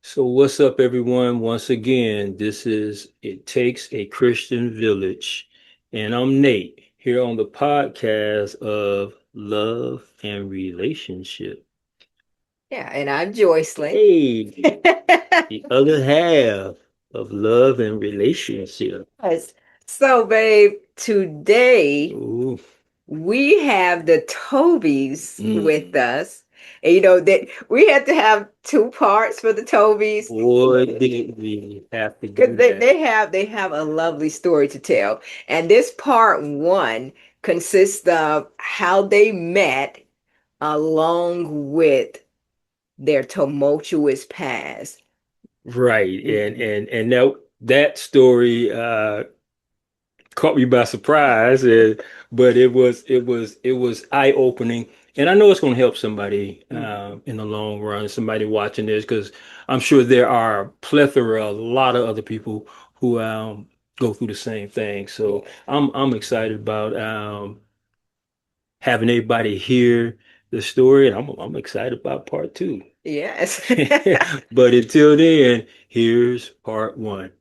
So, what's up, everyone? Once again, this is It Takes a Christian Village, and I'm Nate here on the podcast of Love and Relationship. Yeah, and I'm Joycelyn. Hey, the other half of Love and Relationship. Yes. So, babe, today Ooh, we have the Tobys with mm, us. And you know that we had to have two parts for the Tobys boy, did we have to because do they, that. they have they have a lovely story to tell. And this part one consists of how they met along with their tumultuous past. Right, and that story caught me by surprise, but it was eye opening, and I know it's going to help somebody in the long run. Somebody watching this, because I'm sure there are a plethora, a lot of other people who go through the same thing. So Yeah. I'm excited about having everybody hear the story, and I'm excited about part two. Yes. But until then, here's part one.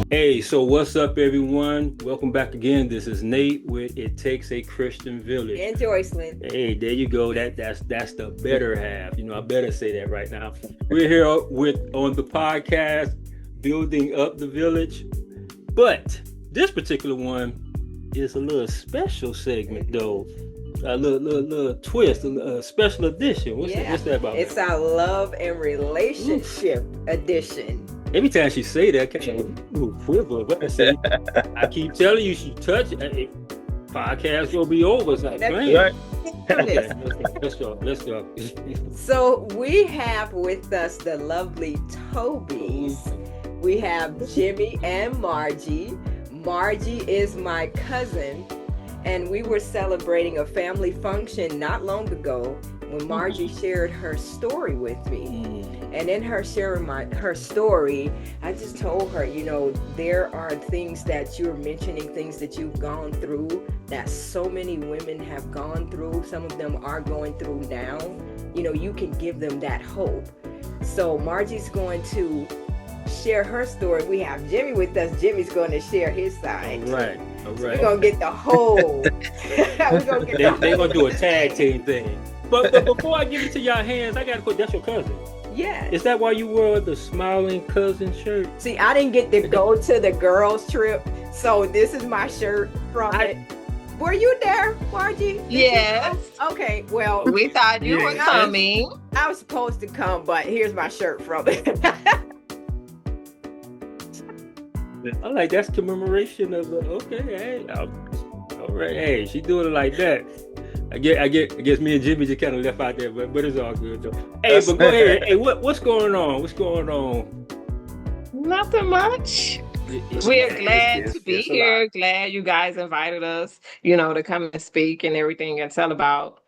Hey, so what's up, everyone? Welcome back again. This is Nate with It Takes a Christian Village. And Joycelyn. Hey, there you go. That's the better half. I better say that right now. We're here with on the podcast, building up the village. But this particular one is a little special segment, though. A little twist, a special edition. What's that about, It's man? our love and Oof. relationship edition. Every time she say that, I kind of quiver. But I keep telling you, she touch it. Podcast will be over. It's like, Let's man. get Right. Okay, this. let's go. Let's go. So we have with us the lovely Tobys. We have Jimmy and Margie. Margie is my cousin, and we were celebrating a family function not long ago when Margie shared her story with me. And in her sharing her story, I just told her, there are things that you're mentioning, things that you've gone through, that so many women have gone through. Some of them are going through now. You can give them that hope. So Margie's going to share her story. We have Jimmy with us. Jimmy's going to share his side. All right. All So we're right. going to get the whole. We're going to get They're the gonna do a tag team thing. But before I give it to y'all hands, I gotta put that's your cousin. Yeah. Is that why you wore the smiling cousin shirt? See, I didn't get to go to the girls' trip, so this is my shirt from it. Were you there, Margie? Yes. Okay, well, We thought you were Yes. coming. I was supposed to come, but here's my shirt from it. I like that's commemoration of okay. Hey, all right. Hey, she doing it like that. I guess me and Jimmy just kind of left out there, but it's all good though. Hey, but go ahead. Hey, what's going on? What's going on? Nothing much. It- We're it- glad it's- to be it's a lot. here. Glad you guys invited us, to come and speak and everything and tell about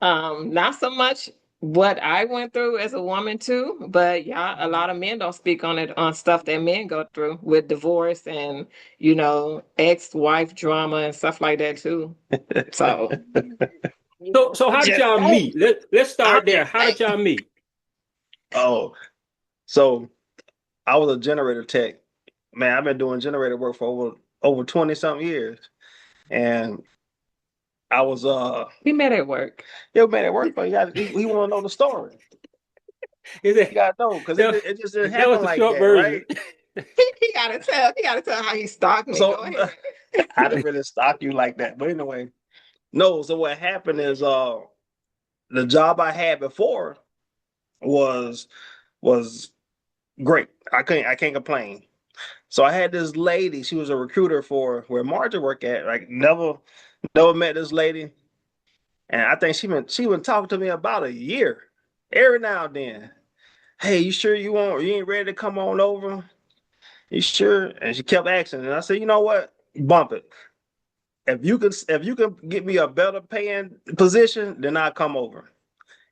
not so much what I went through as a woman too, but yeah, a lot of men don't speak on it on stuff that men go through with divorce and ex-wife drama and stuff like that too. So So how did just y'all saying. meet? Let's I'm start there. just How did y'all meet? Oh, so I was a generator tech. Man, I've been doing generator work for over 20 something years. And I was we met at work. yo man at work, but he wanna know the story. Is You it gotta know because it, that, it just didn't that was happen the like short that, version? right? He gotta tell how he stalked me. So Go ahead. I didn't really stalk you like that. But anyway, no, so what happened is the job I had before was was great. I can't complain. So I had this lady. She was a recruiter for where Margie worked at. Like never met this lady, and I think she been talking to me about a year, every now and then. Hey, you sure you ain't ready to come on over? You sure? And she kept asking, and I said, you know what? Bump it. If you can get me a better paying position, then I'll come over.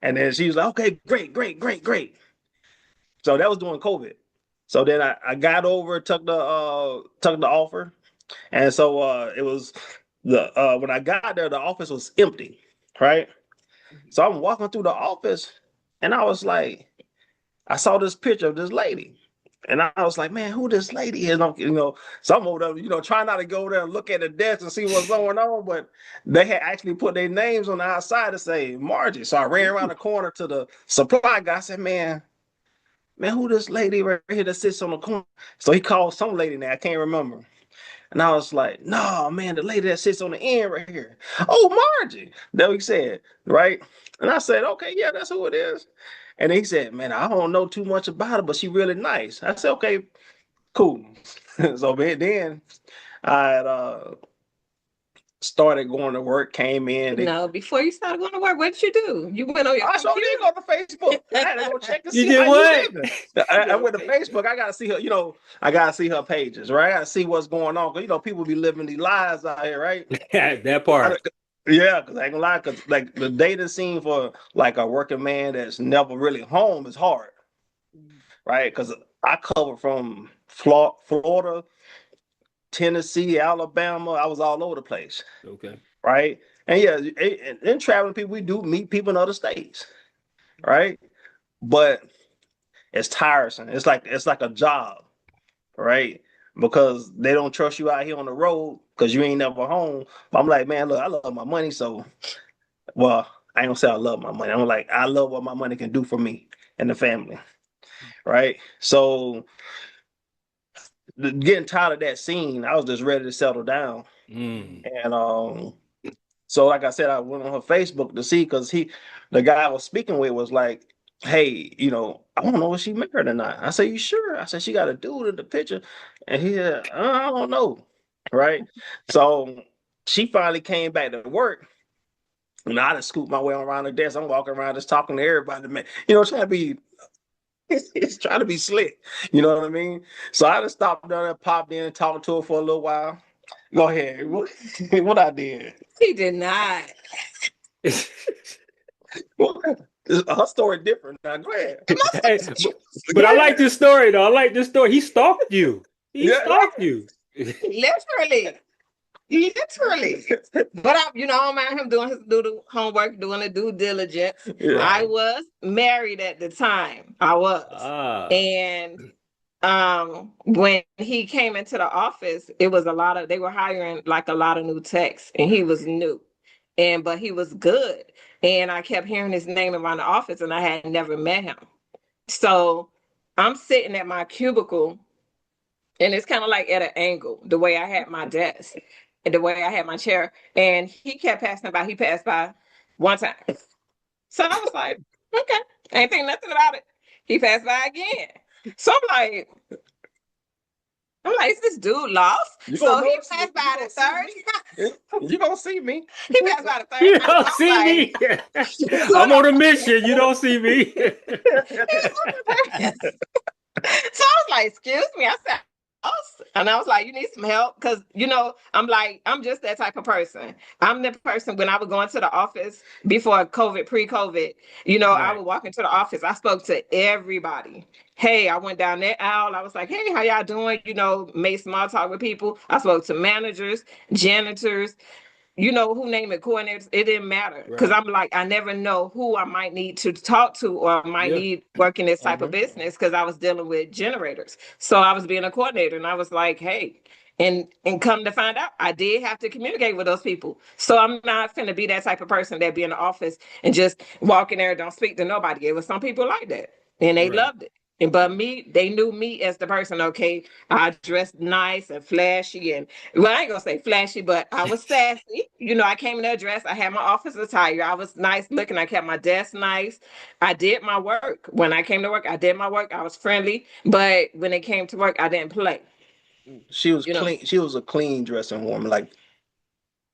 And then she was like, okay, great, great, great, great. So that was during COVID. So then I got over, took the offer. And so it was when I got there, the office was empty, right? So I'm walking through the office and I was like, I saw this picture of this lady. And I was like, man, who this lady is? So I'm over there, trying not to go there and look at the desk and see what's going on. But they had actually put their names on the outside to say Margie. So I ran around the corner to the supply guy. I said, man, who this lady right here that sits on the corner? So he called some lady now, I can't remember. And I was like, no, man, the lady that sits on the end right here. Oh, Margie. That he said, right? And I said, okay, yeah, that's who it is. And he said, man, I don't know too much about her, but she really nice. I said, okay, cool. So then I had, started going to work, came in. No, before you started going to work, what did you do? You went on your I sure did go to Facebook. I had to go check to You see did how what? you living. I went to Facebook. I gotta see her, I gotta see her pages, right? I gotta see what's going on. Cause people be living these lives out here, right? That part. Yeah, because I ain't gonna lie, because like the dating scene for like a working man that's never really home is hard, right? Because I cover from Florida, Tennessee, Alabama. I was all over the place, Okay. right? And yeah, in traveling people, we do meet people in other states, right? But it's tiresome. It's like a job, right? Because they don't trust you out here on the road because you ain't never home. But I'm like, man, look, I love my money, so well, I ain't gonna say I love my money. I'm like, I love what my money can do for me and the family, right? So getting tired of that scene, I was just ready to settle down. And so like I said, I went on her Facebook to see because the guy I was speaking with was like, hey, I don't know if she married or not. I said, you sure? I said, she got a dude in the picture. And he said, I don't know. Right. So she finally came back to work. And I just scooped my way around the desk. I'm walking around just talking to everybody, man. Trying to be it's trying to be slick. You know what I mean? So I just stopped down there, popped in, and talked to her for a little while. Go ahead. What I did? He did not. Her story different. Now go ahead. Hey, but I like this story though. I like this story. He stalked you. He stalked you. Literally. But I don't mind him doing the homework, doing the due diligence. Yeah. I was married at the time. I was. And when he came into the office, it was they were hiring like a lot of new techs, and he was new. But he was good. And I kept hearing his name around the office, and I had never met him. So I'm sitting at my cubicle, and it's kind of like at an angle, the way I had my desk and the way I had my chair. And he kept passing by. He passed by one time. So I was like, okay, I ain't think nothing about it. He passed by again. So I'm like, is this dude lost? So he passed by the third. You gonna see me. He passed by the third. You don't see me. I'm on a mission. You don't see me. So I was like, excuse me. I said, and I was like, you need some help? Because, I'm just that type of person. I'm the person when I would go into the office before COVID, pre-COVID, right. I would walk into the office. I spoke to everybody. Hey, I went down that aisle. I was like, hey, how y'all doing? Made small talk with people. I spoke to managers, janitors, who name it, coordinators. It didn't matter because I'm like, I never know who I might need to talk to or might need work in this type of business because I was dealing with generators. So I was being a coordinator and I was like, hey, and come to find out, I did have to communicate with those people. So I'm not finna be that type of person that be in the office and just walk in there and don't speak to nobody. It was some people like that and they loved it. But me, they knew me as the person, okay, I dressed nice and flashy and well, I ain't gonna say flashy, but I was sassy. You know, I came in that dress, I had my office attire, I was nice looking, I kept my desk nice. I did my work. When I came to work, I did my work, I was friendly, but when it came to work, I didn't play. She was You know, clean. She was a clean dressing woman, like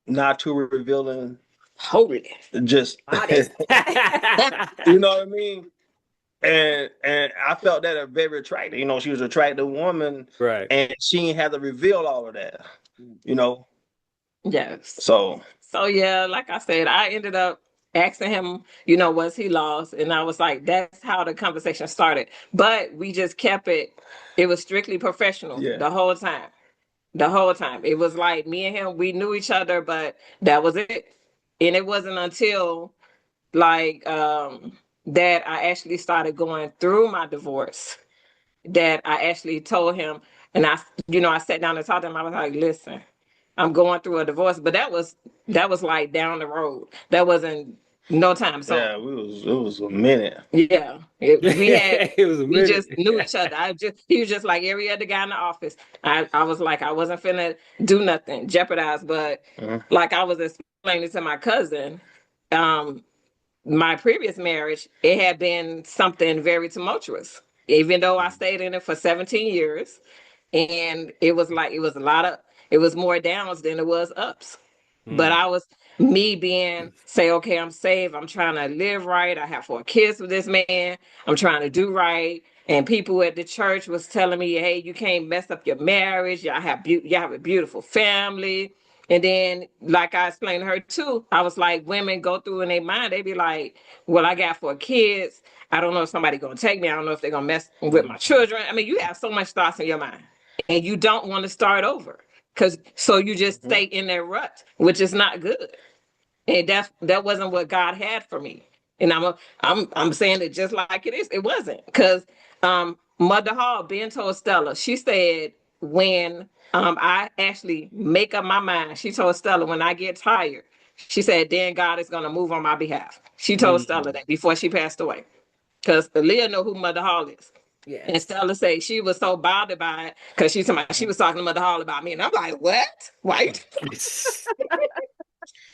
not too revealing. holy. Just Modest. you know what I mean. And I felt that very attractive. You know, she was an attractive woman, Right. and she didn't have to reveal all of that. You know, Yes. so So yeah, like I said, I ended up asking him, you know, was he lost? And I was like, that's how the conversation started. But we just kept it, it was strictly professional yeah. the whole time. The whole time. It was like me and him, we knew each other, but that was it. And it wasn't until like that I actually started going through my divorce that I actually told him, and I, you know, I sat down and talked to him. I was like, listen, I'm going through a divorce, but that was like down the road. That wasn't no time soon. Yeah, it was a minute. Yeah, It was a we minute. just knew each other. He was just like every other guy in the office. I was like, I wasn't finna do nothing, jeopardize, but Mhm. like I was explaining to my cousin, um, my previous marriage, it had been something very tumultuous. Even though I stayed in it for 17 years, and it was like it was more downs than it was ups. But Mm. I was me being say, okay, I'm saved. I'm trying to live right. I have 4 kids with this man. I'm trying to do right. And people at the church was telling me, hey, you can't mess up your marriage. You have a beautiful family. And then, like I explained to her too, I was like, women go through in their mind, they be like, well, I got 4 kids. I don't know if somebody's gonna take me. I don't know if they're gonna mess with my children. I mean, you have so much thoughts in your mind, and you don't want to start over because so you just Mhm. stay in that rut, which is not good. And that wasn't what God had for me. And I'm saying it just like it is. It wasn't because Mother Hall being told Stella, she said when I actually make up my mind, she told Stella when I get tired, she said then God is gonna move on my behalf. She told Stella Mm. that before she passed away. Because Leah know who Mother Hall is. And Yes. Stella say she was so bothered by it because she was talking to Mother Hall about me. And I'm like, what? Why you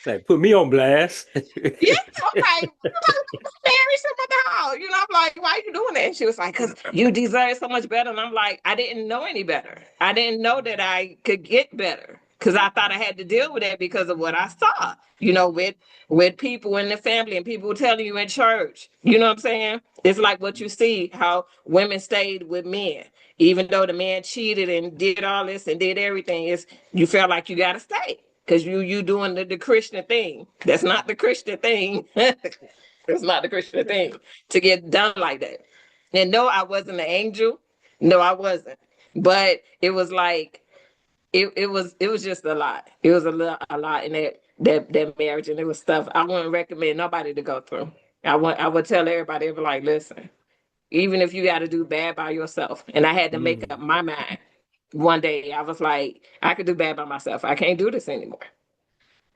Like, put me on blast. yeah, I'm like, marry some of the house. You know, I'm like, why are you doing that? And she was like, because you deserve so much better. And I'm like, I didn't know any better. I didn't know that I could get better because I thought I had to deal with that because of what I saw, you know, with people in the family and people telling you in church. You know what I'm saying? It's like what you see, how women stayed with men. Even though the man cheated and did all this and did everything, is you felt like you gotta stay because you doing the Christian thing. That's not the Christian thing. It's not the Christian thing to get done like that. And no, I wasn't an angel. No, I wasn't. But it was like it was just a lot. It was a lot in that marriage, and it was stuff I wouldn't recommend nobody to go through. I would tell everybody, I'd be like, listen, even if you got to do bad by yourself, and I had to make up Mm. my mind. One day, I was like, I could do bad by myself. I can't do this anymore.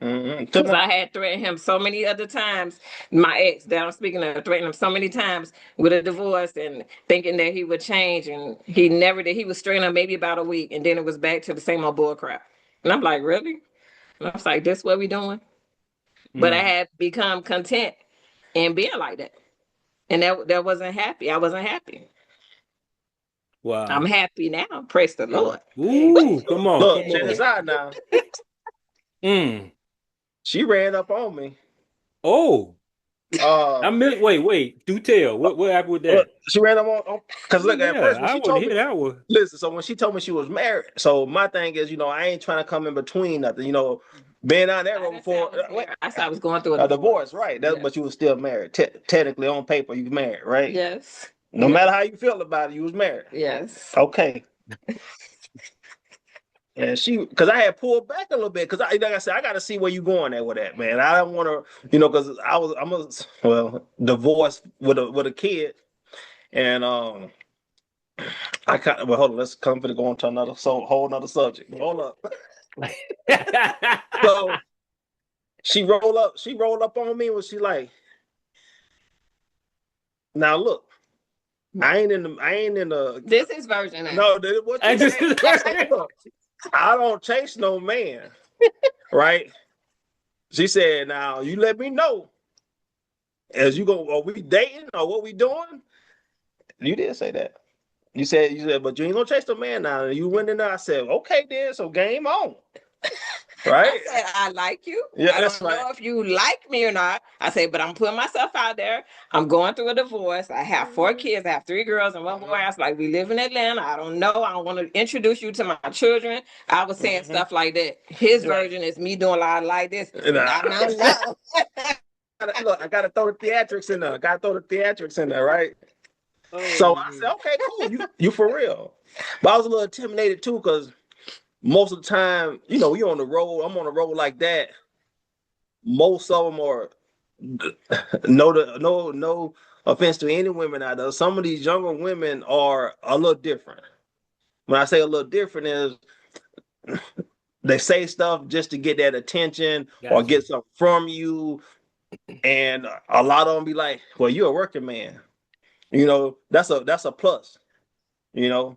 Mhm. Because I had threatened him so many other times, my ex that I'm speaking of, threatened him so many times with a divorce and thinking that he would change. And he never did. He was straight up maybe about a week. And then it was back to the same old bull crap. And I'm like, really? And I was like, this what we doing? But I Mm. had become content in being like that. And that wasn't happy. I wasn't happy. I'm Wow. happy now. Praise the Lord. Ooh, come on, Look, come check this on. out now. Mm. She ran up on me. Oh, Uh, wait. Do tell. What happened with that? she ran up on because look at Yeah, first when I she want to told hear me. that one. Listen, so when she told me she was married, so my thing is, I ain't trying to come in between nothing. Being on that I road didn't say I before was married. I said I was going through a a divorce. divorce, right? Yes. But you was still married. Technically, on paper, you married, right? Yes. No Yes. matter how you feel about it, you was married. Yes. Okay. And because I had pulled back a little bit, because like I said, I got to see where you going there with that, man. I don't want to, because divorced with a kid, and I kind of hold on, let's come to go on to whole another subject. Hold up. So she rolled up on me, and was she like, now look, I ain't in the This is version now. no. What I you just say? I don't chase no man, right? She said, "Now you let me know as you go. Are we dating or what we doing?" You did say that. You said, but you ain't gonna chase the man now. And you went in there. I said, okay, then. So game on, right? I said, I like you. Yeah, I that's don't know right. if you like me or not. I said, but I'm putting myself out there. I'm going through a divorce. I have 4 kids. I have 3 girls and 1 boy. I was like, we live in Atlanta. I don't know. I don't want to introduce you to my children. I was saying stuff like that. His version is me doing a lot like this. And, No. look, I gotta throw the theatrics in there. I gotta throw the theatrics in there, right? Oh, So I said, okay, cool. You for real. But I was a little intimidated too, because most of the time, you know, you on the road, I'm on the road like that. Most of them are no offense to any women out there. Some of these younger women are a little different. When I say a little different is they say stuff just to get that attention or gotcha. get something from you. And a lot of them be like, well, you're a working man. You know, that's a plus, you know.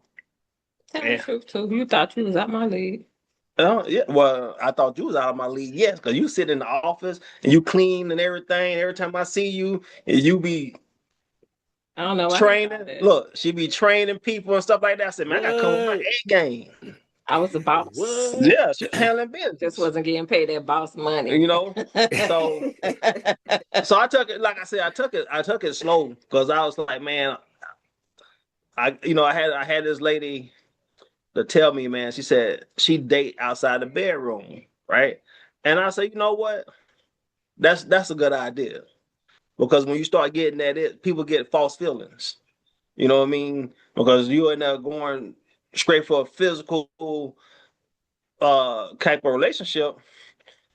Tell the Yeah. truth, too. You thought you was out my league. Yeah, well, I thought you was out of my league, yes, because you sit in the office and you clean and everything. Every time I see you, you be I don't know. training. Look, she be training people and stuff like that. I said, man, I gotta come with my What? A game. I was the boss. What? Yeah, she handling business. Just wasn't getting paid that boss money. You know, so I took it. Like I said, I took it slow because I was like, man, I had this lady to tell me, man. She said she date outside the bedroom, right? And I said, you know what? That's a good idea because when you start getting that, people get false feelings. You know what I mean? Because you end up going straight for a physical type of relationship,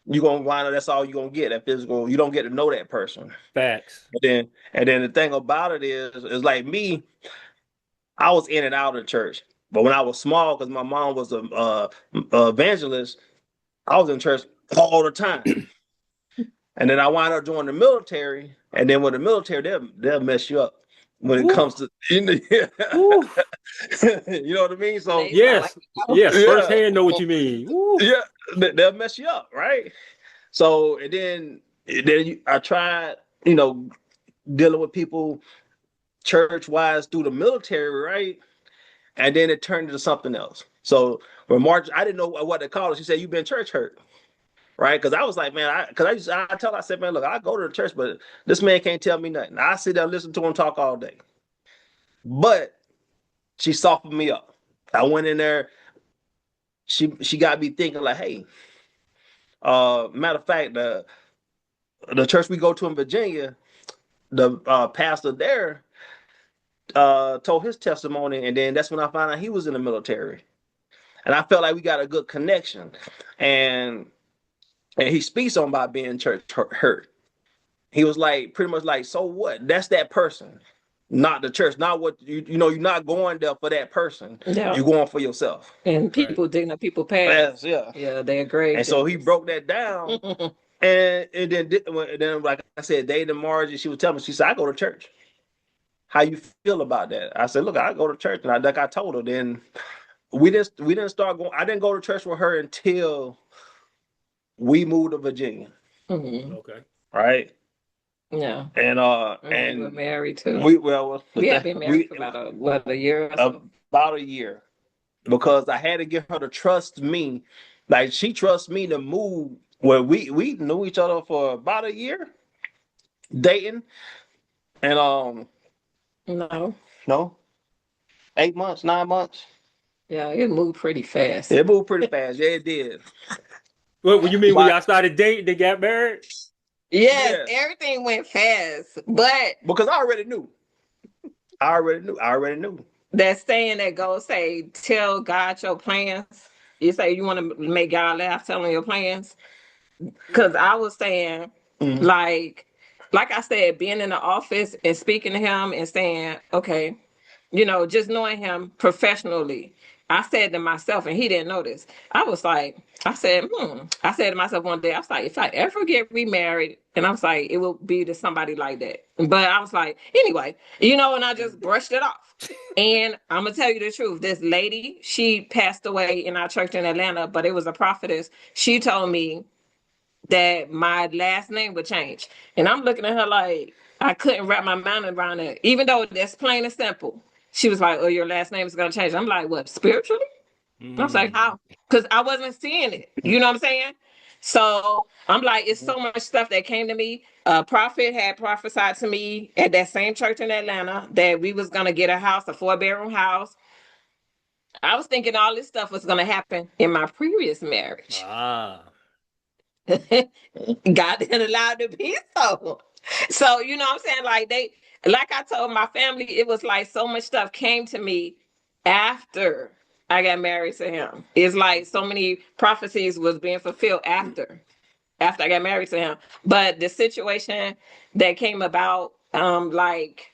you're gonna find out that's all you're gonna get, that physical. You don't get to know that person. Facts. And then the thing about it is like me, I was in and out of the church. But when I was small, because my mom was a evangelist, I was in church all the time. And then I wound up joining the military. And then with the military, they'll mess you up when it Ooh. comes to Ooh. you know what I mean? So Yes. Yes. Yeah. Firsthand know what you mean. Ooh. yeah, they'll mess you up, right? So I tried, dealing with people church wise through the military, right? And then it turned into something else. So when March, I didn't know what to call it. She said, "You've been church hurt." Right, because I was like, man, I said, man, look, I go to the church, but this man can't tell me nothing. I sit there and listen to him talk all day. But she softened me up. I went in there. She got me thinking like, hey, matter of fact, the church we go to in Virginia, the pastor there told his testimony, and then that's when I found out he was in the military, and I felt like we got a good connection, and he speaks on about being church hurt. He was like, pretty much like, so what? That's that person, not the church. Not what you're not going there for that person. Yeah. You're going for yourself. And people digging people past. Yes, yeah. Yeah, they're great. And so he broke that down. and then, like I said, dating Margie, she was telling me, she said, I go to church. How you feel about that? I said, look, I go to church. And like I told her, then we didn't start going. I didn't go to church with her until we moved to Virginia. Mm-hmm. Okay. Right. Yeah. And we were married too. We have been married for about a year or so? About a year. Because I had to get her to trust me. Like she trusts me to move where we knew each other for about a year dating. And no. 8 months, 9 months. Yeah, it moved pretty fast. It moved pretty fast. Yeah, it did. What you mean when y'all started dating, they got married? Yes, everything went fast. But because I already knew. I already knew. That saying that goes, say, tell God your plans. You say you want to make God laugh, tell him your plans. Because I was saying, like I said, being in the office and speaking to him and saying, okay, just knowing him professionally, I said to myself, and he didn't notice. I said to myself one day, I was like, if I ever get remarried, and I was like, it will be to somebody like that. But I was like, anyway, and I just brushed it off. And I'm gonna tell you the truth. This lady, she passed away in our church in Atlanta, but it was a prophetess. She told me that my last name would change. And I'm looking at her like I couldn't wrap my mind around it, even though that's plain and simple. She was like, "Oh, your last name is gonna change." I'm like, "What, spiritually?" I was like, "How?" Because I wasn't seeing it. You know what I'm saying? So I'm like, it's so much stuff that came to me. A prophet had prophesied to me at that same church in Atlanta that we was gonna get a house, a 4-bedroom house. I was thinking all this stuff was gonna happen in my previous marriage. Ah. God didn't allow it to be so. So, you know what I'm saying? Like I told my family, it was like so much stuff came to me after I got married to him. It's like so many prophecies was being fulfilled after I got married to him. But the situation that came about, like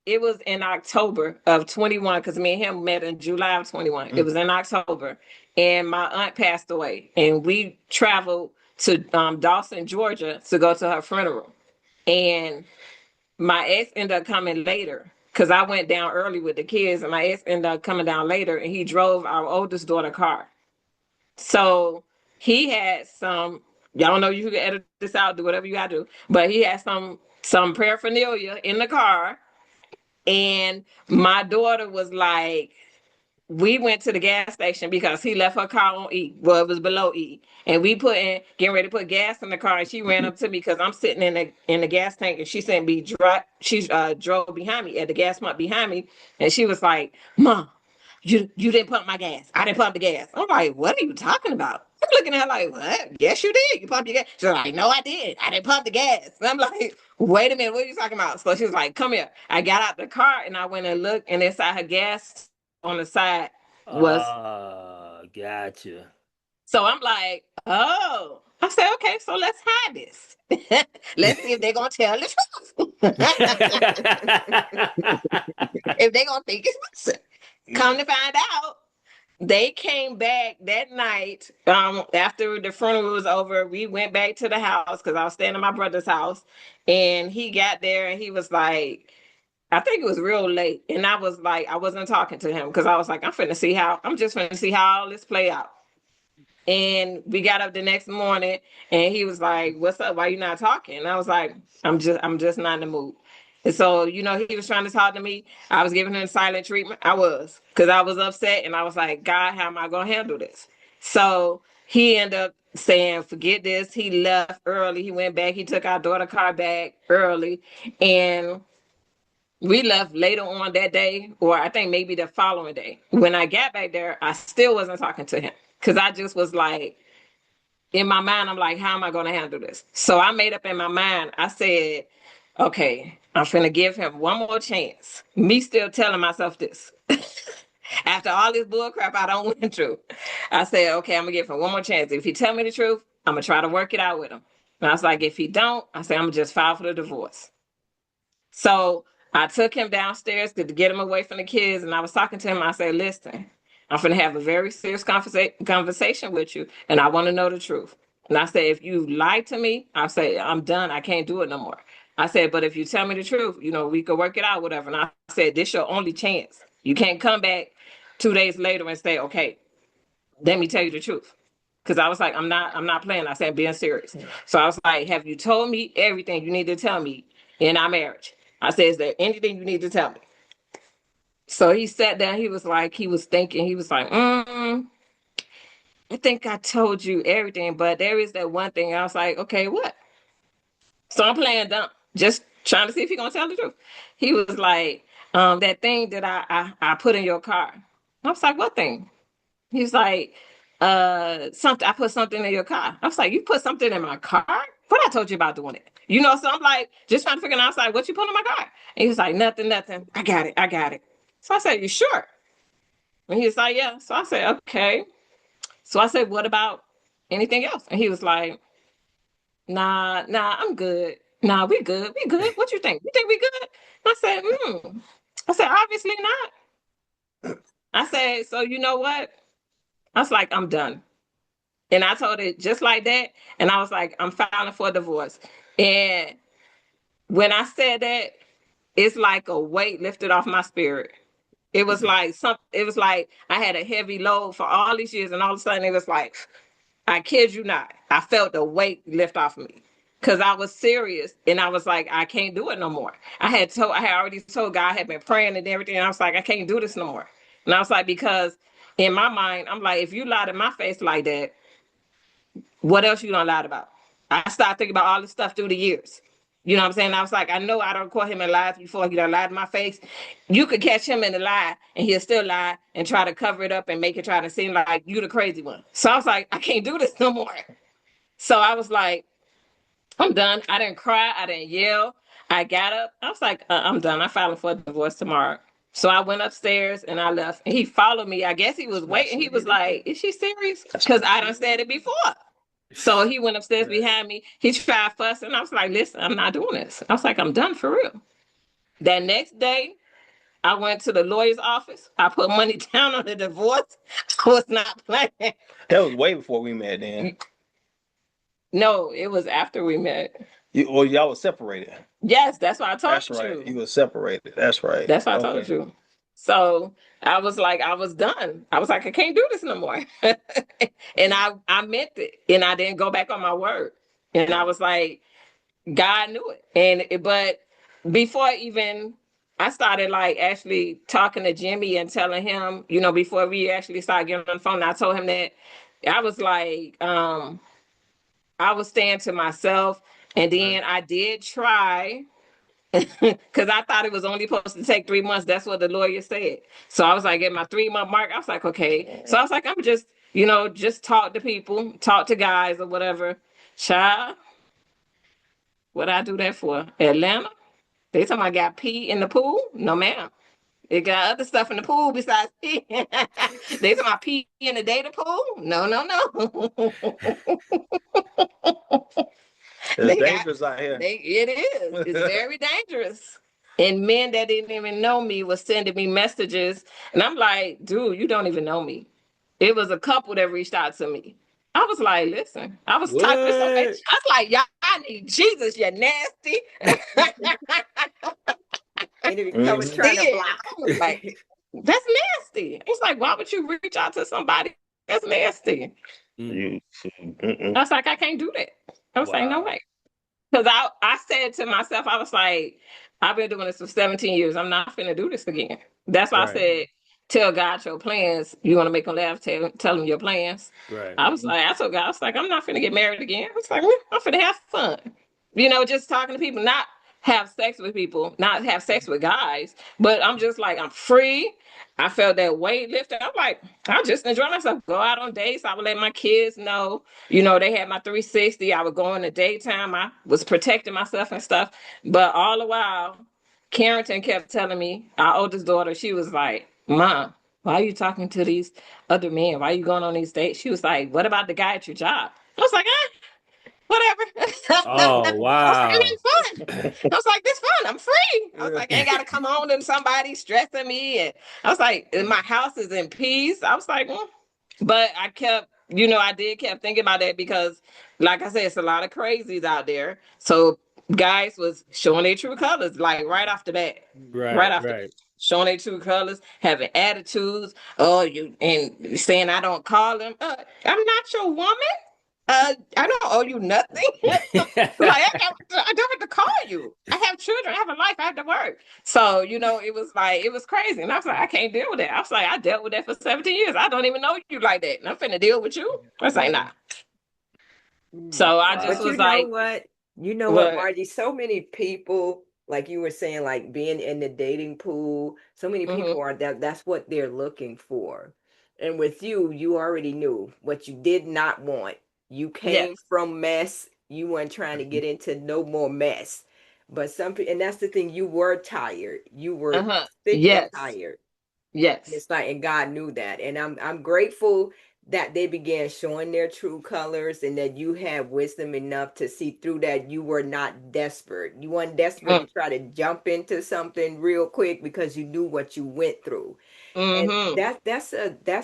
it was in October of 21, because me and him met in July of 21. It was in October, and my aunt passed away, and we traveled to Dawson, Georgia, to go to her funeral. And my ex ended up coming later because I went down early with the kids, and my ex ended up coming down later, and he drove our oldest daughter car. So he had some. Y'all know you can edit this out, do whatever you gotta do, but he had some paraphernalia in the car, and my daughter was like, we went to the gas station because he left her car on E. Well, it was below E. And we getting ready to put gas in the car, and she ran up to me because I'm sitting in the gas tank, and she sent me she drove behind me at the gas pump behind me, and she was like, "Mom, you didn't pump my gas. I didn't pump the gas." I'm like, "What are you talking about?" I'm looking at her like, "What? Yes, you did. You pumped your gas." She's like, "No, I did. I didn't pump the gas." And I'm like, "Wait a minute, what are you talking about?" So she was like, "Come here." I got out the car and I went and looked, and inside her gas on the side was. Ah, gotcha. So I'm like, "Oh." I said, "Okay, so let's hide this. Let's see if they're gonna tell the truth. If they're gonna think it's missing." Come to find out, they came back that night. After the funeral was over, we went back to the house because I was staying at my brother's house, and he got there and he was like, I think it was real late, and I was like, I wasn't talking to him because I was like, I'm just finna see how all this play out. And we got up the next morning, and he was like, "What's up? Why you not talking?" And I was like, I'm just not in the mood." And so, he was trying to talk to me. I was giving him silent treatment. I was, because I was upset, and I was like, "God, how am I gonna handle this?" So he ended up saying, "Forget this." He left early. He went back. He took our daughter car back early, and we left later on that day, or I think maybe the following day. When I got back there, I still wasn't talking to him because I just was like, in my mind, I'm like, how am I going to handle this? So I made up in my mind. I said, okay, I'm going to give him one more chance. Me still telling myself this. After all this bull crap I don't went through, I said, okay, I'm going to give him one more chance. If he tell me the truth, I'm going to try to work it out with him. And I was like, if he don't, I said, I'm going to just file for the divorce. So I took him downstairs to get him away from the kids, and I was talking to him. I said, listen, I'm going to have a very serious conversation with you, and I want to know the truth. And I said, if you lie to me, I say, I'm done. I can't do it no more. I said, but if you tell me the truth, we could work it out, whatever. And I said, this your only chance. You can't come back 2 days later and say, okay, let me tell you the truth. Because I was like, I'm not playing. I said, being serious. So I was like, have you told me everything you need to tell me in our marriage? I said, is there anything you need to tell me? So he sat down. He was like, he was thinking. He was like, I think I told you everything, but there is that one thing. I was like, okay, what? So I'm playing dumb, just trying to see if he's gonna tell the truth. He was like, that thing that I put in your car. I was like, what thing? He was like, something. I put something in your car. I was like, you put something in my car? What I told you about doing it? So I'm like, just trying to figure out. I was like, what you put in my car? And he was like, nothing. I got it. So I said, you sure? And he was like, yeah. So I said, okay. So I said, what about anything else? And he was like, nah, I'm good. Nah, we good. What you think? You think we good? I said, I said, obviously not. I said, so you know what? I was like, I'm done. And I told it just like that. And I was like, I'm filing for a divorce. And when I said that, it's like a weight lifted off my spirit. It was like it was like I had a heavy load for all these years, and all of a sudden it was like, I kid you not, I felt the weight lift off of me. Cause I was serious and I was like, I can't do it no more. I had already told God, I had been praying and everything. And I was like, I can't do this no more. And I was like, because in my mind, I'm like, if you lied in my face like that, what else you gonna lie about? I started thinking about all this stuff through the years. You know what I'm saying? I was like, I know I don't caught him in lies before. He done lied in my face. You could catch him in a lie and he'll still lie and try to cover it up and make it try to seem like you the crazy one. So I was like, I can't do this no more. So I was like, I'm done. I didn't cry. I didn't yell. I got up. I was like, I'm done. I'm filing for a divorce tomorrow. So I went upstairs and I left. And he followed me. I guess he was waiting. He was like, is she serious? Because I done said it before. So he went upstairs behind me. He tried fussing. And I was like, listen, I'm not doing this. I was like, I'm done for real. That next day, I went to the lawyer's office. I put money down on the divorce. I was not playing. That was way before we met then. No, it was after we met. Y'all was separated. Yes, that's what I told That's right. you. You was separated. That's right. That's what I told you. So I was like, I was done. I was like, I can't do this no more. And I meant it. And I didn't go back on my word. And I was like, God knew it. But before even I started like actually talking to Jimmy and telling him, you know, before we actually started getting on the phone, I told him that I was like, I was staying to myself. And then I did try because I thought it was only supposed to take 3 months. That's what the lawyer said. So I was like, at my 3-month mark, I was like, okay. So I was like, I'm just, you know, just talk to people, talk to guys or whatever. Child, what I do that for? Atlanta? They talking I got pee in the pool? No, ma'am. It got other stuff in the pool besides pee. They talking about pee in the dating pool? No, no, no. It's dangerous out here. It is. It's very dangerous. And men that didn't even know me was sending me messages. And I'm like, dude, you don't even know me. It was a couple that reached out to me. I was like, listen, I was typing so much. I was like, y'all, I need Jesus, you nasty. And if you was trying to block. I was like, that's nasty. It's like, why would you reach out to somebody that's nasty? I was like, I can't do that. I was like, no way. Because I said to myself, I was like, I've been doing this for 17 years. I'm not finna do this again. That's why I said, tell God your plans. You want to make him laugh, tell him your plans. Right. I told God, I was like, I'm not finna get married again. I was like, I'm finna have fun. You know, just talking to people, not have sex with people, not have sex with guys, but I'm just like, I'm free. I felt that weight lifted. I'm like, I just enjoy myself. Go out on dates. I would let my kids know. You know, they had my 360. I would go in the daytime. I was protecting myself and stuff. But all the while, Carrington kept telling me, our oldest daughter, she was like, Mom, why are you talking to these other men? Why are you going on these dates? She was like, what about the guy at your job? I was like, whatever. Oh, wow. I was like, fun. I was like, this fun. I'm free. I was like, I ain't got to come home to somebody stressing me. And I was like, my house is in peace. I was like, But I kept, you know, kept thinking about that because, like I said, it's a lot of crazies out there. So guys was showing their true colors, like right off the bat. Right off the bat. Showing their true colors, having attitudes. Oh, and saying I don't call them. I'm not your woman. I don't owe you nothing. Like, I don't have to call you. I have children. I have a life. I have to work. So, you know, it was crazy. And I was like, I can't deal with that. I was like, I dealt with that for 17 years. I don't even know you like that. And I'm finna deal with you. I was like, nah. So I just was like, you know what, Margie? So many people, like you were saying, like being in the dating pool, so many people are that's what they're looking for. And with you, you already knew what you did not want. You came from mess. You weren't trying to get into no more mess. But some people, and that's the thing, you were tired. You were sick and tired. Yes. It's like, and God knew that. And I'm grateful that they began showing their true colors and that you had wisdom enough to see through that you were not desperate. You weren't desperate to try to jump into something real quick because you knew what you went through. And Mm-hmm. that's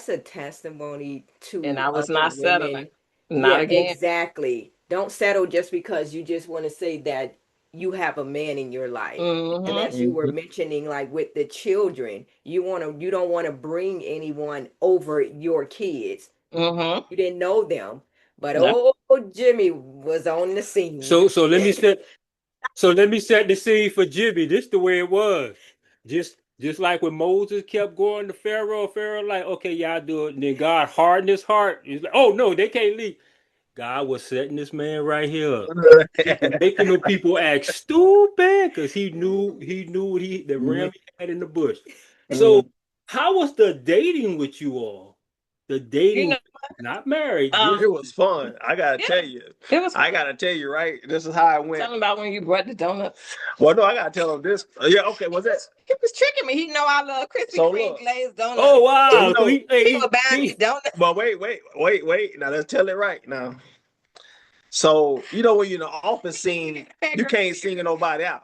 a testimony And to I was other not settling. women. Not Yeah, again. exactly. Don't settle just because you just want to say that you have a man in your life. And Mm-hmm. as you were Mhm. mentioning, like with the children, you don't want to bring anyone over your kids. Mm-hmm. You didn't know them, but No. oh, Jimmy was on the scene. So let me set the scene for Jimmy. This the way it was. Just like when Moses kept going to Pharaoh, Pharaoh like, okay, y'all do it. And then God hardened his heart. He's like, oh no, they can't leave. God was setting this man right here. He was making the people act stupid because he knew what the ram he had in the bush. So Mhm. how was the dating with you all? The You dating, know, not married, um, It was fun. I gotta yeah, tell you. it was I fun. gotta tell you, right? This is how I went. Tell him about when you brought the donuts. Well, no, I gotta tell them this. Yeah, okay. What's that? He was tricking me. He know I love Krispy So Kreme look. glazed donuts. oh So you wow. So know. He would buy me donuts. But wait. Now let's tell it right now. So you know when you're in the office scene, you can't single nobody out.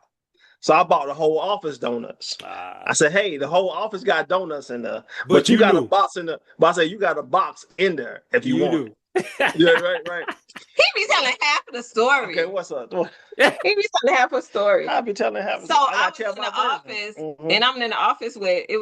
So I bought the whole office donuts. I said, hey, the whole office got donuts in there, but but you you got a knew. box in the. But I said you got a box in there if you You want. knew. Yeah, right. He be telling half of the story. Okay, what's up? He be telling half a story. I'll be telling half. So I I gotta was tell in my the version. office, Mhm. and I'm in the office with it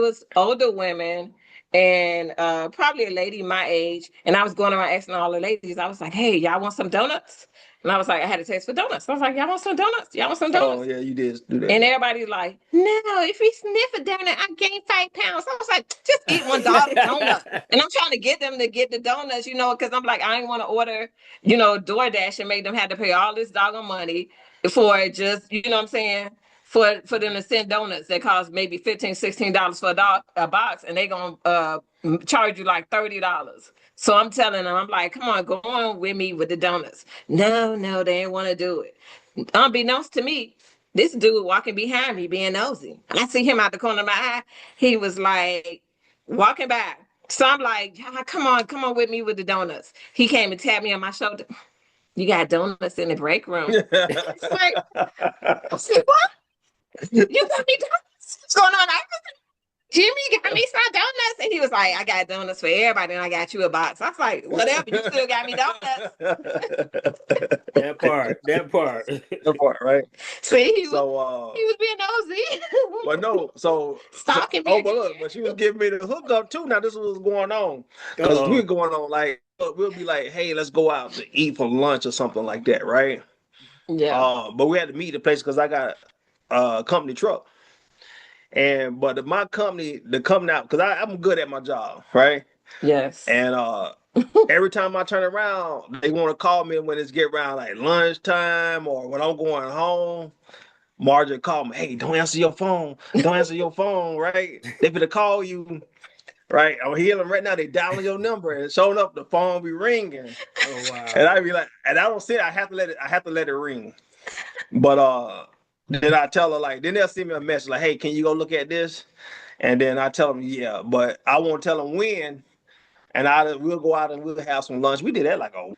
was older women and probably a lady my age. And I was going around asking all the ladies, I was like, hey, y'all want some donuts? And I was like, I had a taste for donuts. I was like, y'all want some donuts? Y'all want some Oh donuts? yeah, you did do that. And everybody's like, no, if we sniff a donut, I gain 5 pounds. I was like, just eat $1 donut. And I'm trying to get them to get the donuts, because I'm like, I didn't want to order, DoorDash and make them have to pay all this doggone money for just, you know what I'm saying? For them to send donuts that cost maybe $15, $16 for a box, and they gonna charge you like $30. So I'm telling them, I'm like, come on, go on with me with the donuts. No, they didn't want to do it. Unbeknownst to me, this dude walking behind me being nosy. I see him out the corner of my eye. He was like walking by. So I'm like, come on with me with the donuts. He came and tapped me on my shoulder. You got donuts in the break room. It's like, I said, what? You got me donuts? What's going on? Jimmy got me some donuts. And he was like, I got donuts for everybody, and I got you a box. I was like, whatever, you still got me donuts. That part. That part, right? See, he So was being nosy. well no, Stalking me. oh but look, but she was giving me the hookup too. Now this is what's going on. Because Uh-oh. we're going on like we'll be like, hey, let's go out to eat for lunch or something like that, right? Yeah. But we had to meet the place because I got a company truck. But my company, the company out because I'm good at my job, right? Yes. And every time I turn around, they want to call me when it's get around like lunchtime or when I'm going home. Marjorie called me, hey, don't answer your phone. Don't answer your phone, right? They finna call you, right? I'm hearing right now. They dialing your number and showing up, the phone be ringing. Oh wow. And I be like, and I don't see it. I have to let it ring. But then I tell her like, then they'll send me a message like, hey, can you go look at this? And then I tell them, yeah, but I won't tell them when. And we'll go out and we'll have some lunch. We did that like a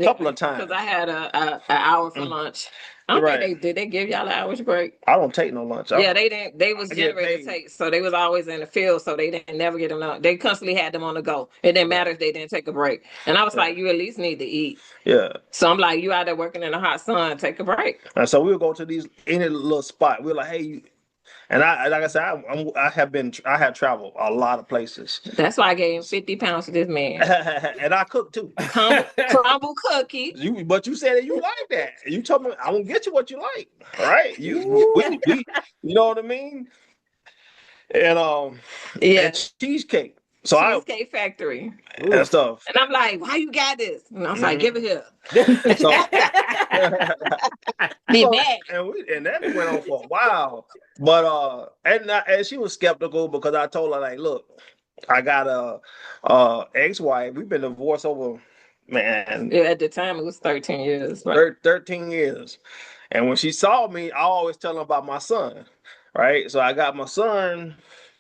couple of times. Because I had a hour for lunch. I don't think did they give y'all an hour's break? I don't take no lunch. Yeah, they didn't. They was I get generated to paid. take, so they was always in the field, so they didn't never get them out. They constantly had them on the go. It didn't matter if they didn't take a break. And I was like, you at least need to eat. Yeah. So I'm like, you out there working in the hot sun, take a break. And so we'll go to any little spot. We're like, hey, and I like I said, I have traveled a lot of places. That's why I gave him 50 pounds to this man. And I cook too. Crumble cookie. But you said that you like that. You told me I won't get you what you like. Right? We you know what I mean? And Yeah. and cheesecake. So Cheesecake Factory. and stuff. And I'm like, why you got this? And I was like, give it here. So Be mad. and that went on for a while. But and she was skeptical because I told her like, look, I got a ex-wife. We've been divorced over man. Yeah, at the time it was 13 years. Right? 13 years. And when she saw me, I always tell her about my son. Right. So I got my son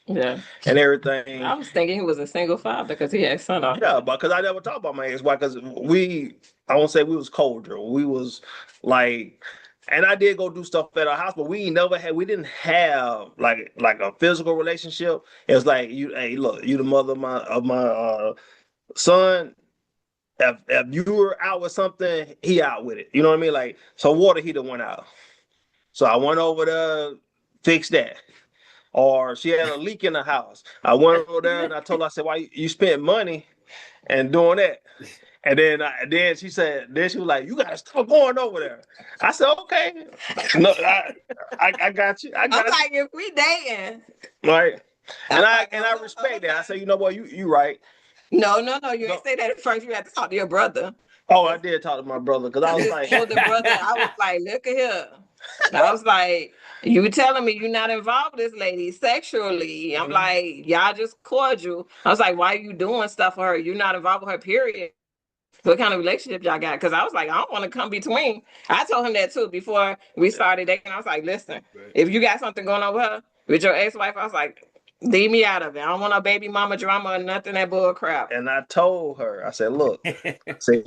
Yeah. and everything. I was thinking he was a single father because he had son already. Yeah, because I never talked about my ex-wife because I won't say we was cordial. We was like, and I did go do stuff at our house, but we didn't have like a physical relationship. It was like hey, look, you the mother of my son. If you were out with something, he out with it. You know what I mean? Like, so water heater went out. So I went over there, fixed that. Or she had a leak in the house. I went over there and I told her, I said, why you spent money and doing that? And then she was like, you gotta stop going over there. I said, okay. No, I got you. I'm like, if we dating. Right. And I'm I like, respect that. I said, you know what, you right. No, you ain't say that at first. You had to talk to your brother. Oh, I did talk to my brother because I was His like, older brother. I was like, look at here. I was like, you telling me you're not involved with this lady sexually. I'm like, y'all just cordial. I was like, why are you doing stuff for her? You're not involved with her, period. What kind of relationship y'all got? Because I was like, I don't want to come between. I told him that too before we started dating. I was like, listen, if you got something going on with her, with your ex-wife, I was like, leave me out of it. I don't want no baby mama drama or nothing, that bull crap. and I told her, I said, look,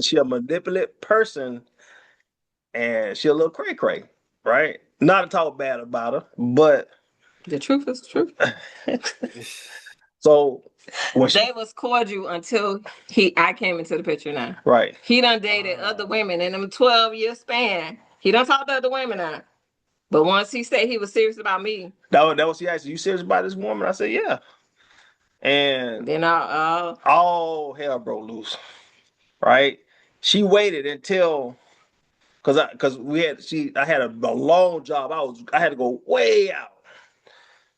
she a manipulative person and she a little cray cray, right? Not to talk bad about her, but The truth is the truth. so when They was cordial until I came into the picture now. right. He done dated other women in them 12-year span. He done talked to other women now. But once he said he was serious about me, That was he asked, you serious about this woman? I said, yeah. And then all hell broke loose. Right? She waited until because I had a long job. I had to go way out.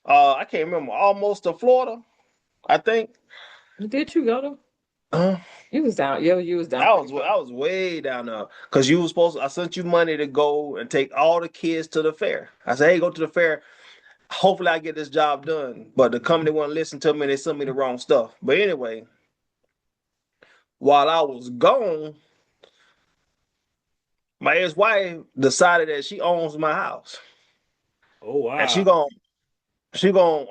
I can't remember, almost to Florida, I think. did you go to? Uh, You was down. You was down. I was way down there because you were supposed to, I sent you money to go and take all the kids to the fair. I said, hey, go to the fair. Hopefully I get this job done. But the company wouldn't listen to me and they sent me the wrong stuff. But anyway, while I was gone, my ex-wife decided that she owns my house. Oh wow. And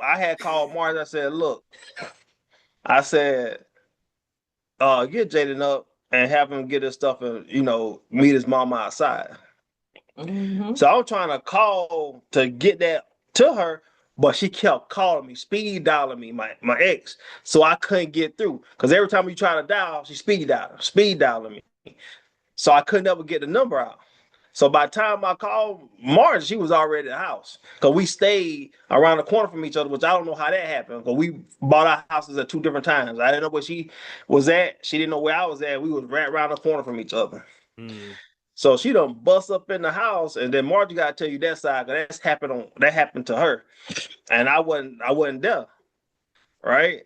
I had called Mars. I said, look, I said, get Jaden up and have him get his stuff and, meet his mama outside. Mm-hmm. So I was trying to call to get that to her, but she kept calling me, speed dialing me, my ex. So I couldn't get through because every time you try to dial, she speed dialing me. So I couldn't ever get the number out. So by the time I called Marge, she was already at the house because we stayed around the corner from each other, which I don't know how that happened because we bought our houses at 2 different times. I didn't know where she was at. She didn't know where I was at. We was right around the corner from each other. Mm. So she done bust up in the house, and then Margie got to tell you that side because that happened to her, and I wasn't there, right?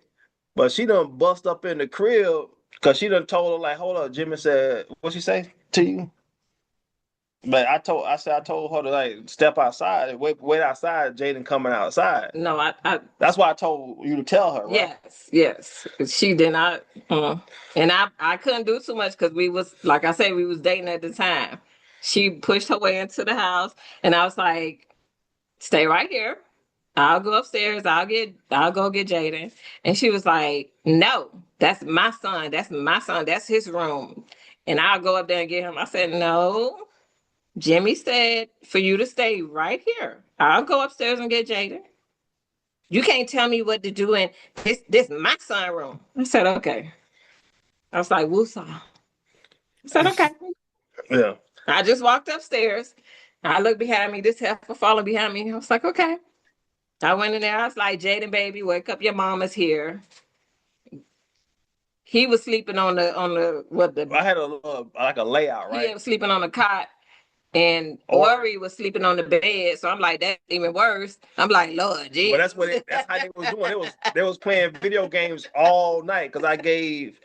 But she done bust up in the crib because she done told her like, hold up, Jimmy said, what she say to you? But I told her to like step outside, wait outside, Jaden coming outside. No, I That's why I told you to tell her, right? Yes. She did not. And I couldn't do too much because we was, like I said, we was dating at the time. She pushed her way into the house, and I was like, stay right here. I'll go upstairs. I'll go get Jaden. And she was like, no, that's my son. That's my son. That's his room. And I'll go up there and get him. I said, no. Jimmy said for you to stay right here. I'll go upstairs and get Jaden. You can't tell me what to do in this my son room. I said, okay. I was like, woosah. I said, okay. Yeah. I just walked upstairs. I looked behind me, this heifer following behind me. I was like, okay. I went in there. I was like, Jaden, baby, wake up. Your mama's here. He was sleeping on the I had a layout, right? He was sleeping on the cot. And Ori was sleeping on the bed, so I'm like, that's even worse. I'm like, Lord, geez. Well, that's how they was doing. They was playing video games all night because I gave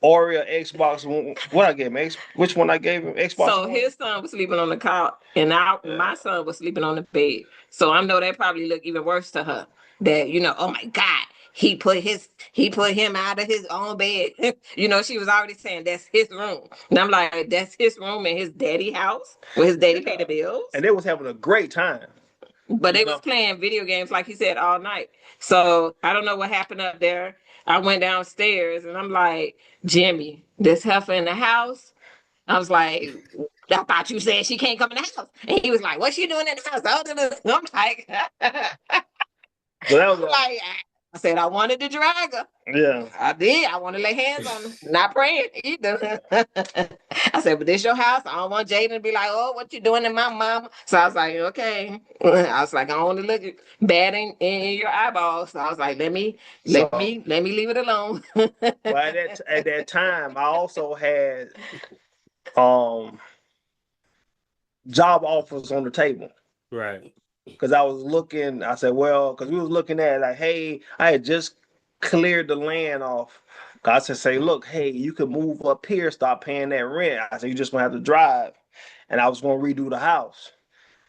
Ori an Xbox. What I gave him? Which one I gave him? Xbox. So his son was sleeping on the cot, and my son was sleeping on the bed. So I know that probably looked even worse to her. That oh my God. He put him out of his own bed. She was already saying that's his room. And I'm like, that's his room in his daddy house where his daddy paid the bills. And they was having a great time. But they You was know? playing video games, like he said, all night. So I don't know what happened up there. I went downstairs and I'm like, Jimmy, this heifer in the house. I was like, I thought you said she can't come in the house. And he was like, what's she doing in the house? I'm like, So that was like, I said, I wanted to drag her. yeah. I did. I want to lay hands on her. Not praying either. I said, but this your house. I don't want Jaden to be like, oh, what you doing in my mama? So I was like, okay. I was like, I don't want to look bad in your eyeballs. So I was like, let me leave it alone. But at that time, I also had um job offers on the table. Right. Because I was looking, I said, well, because we was looking at like, hey, I had just cleared the land off. God said, say, look, hey, you could move up here, stop paying that rent. I said, you just gonna have to drive. And I was gonna redo the house.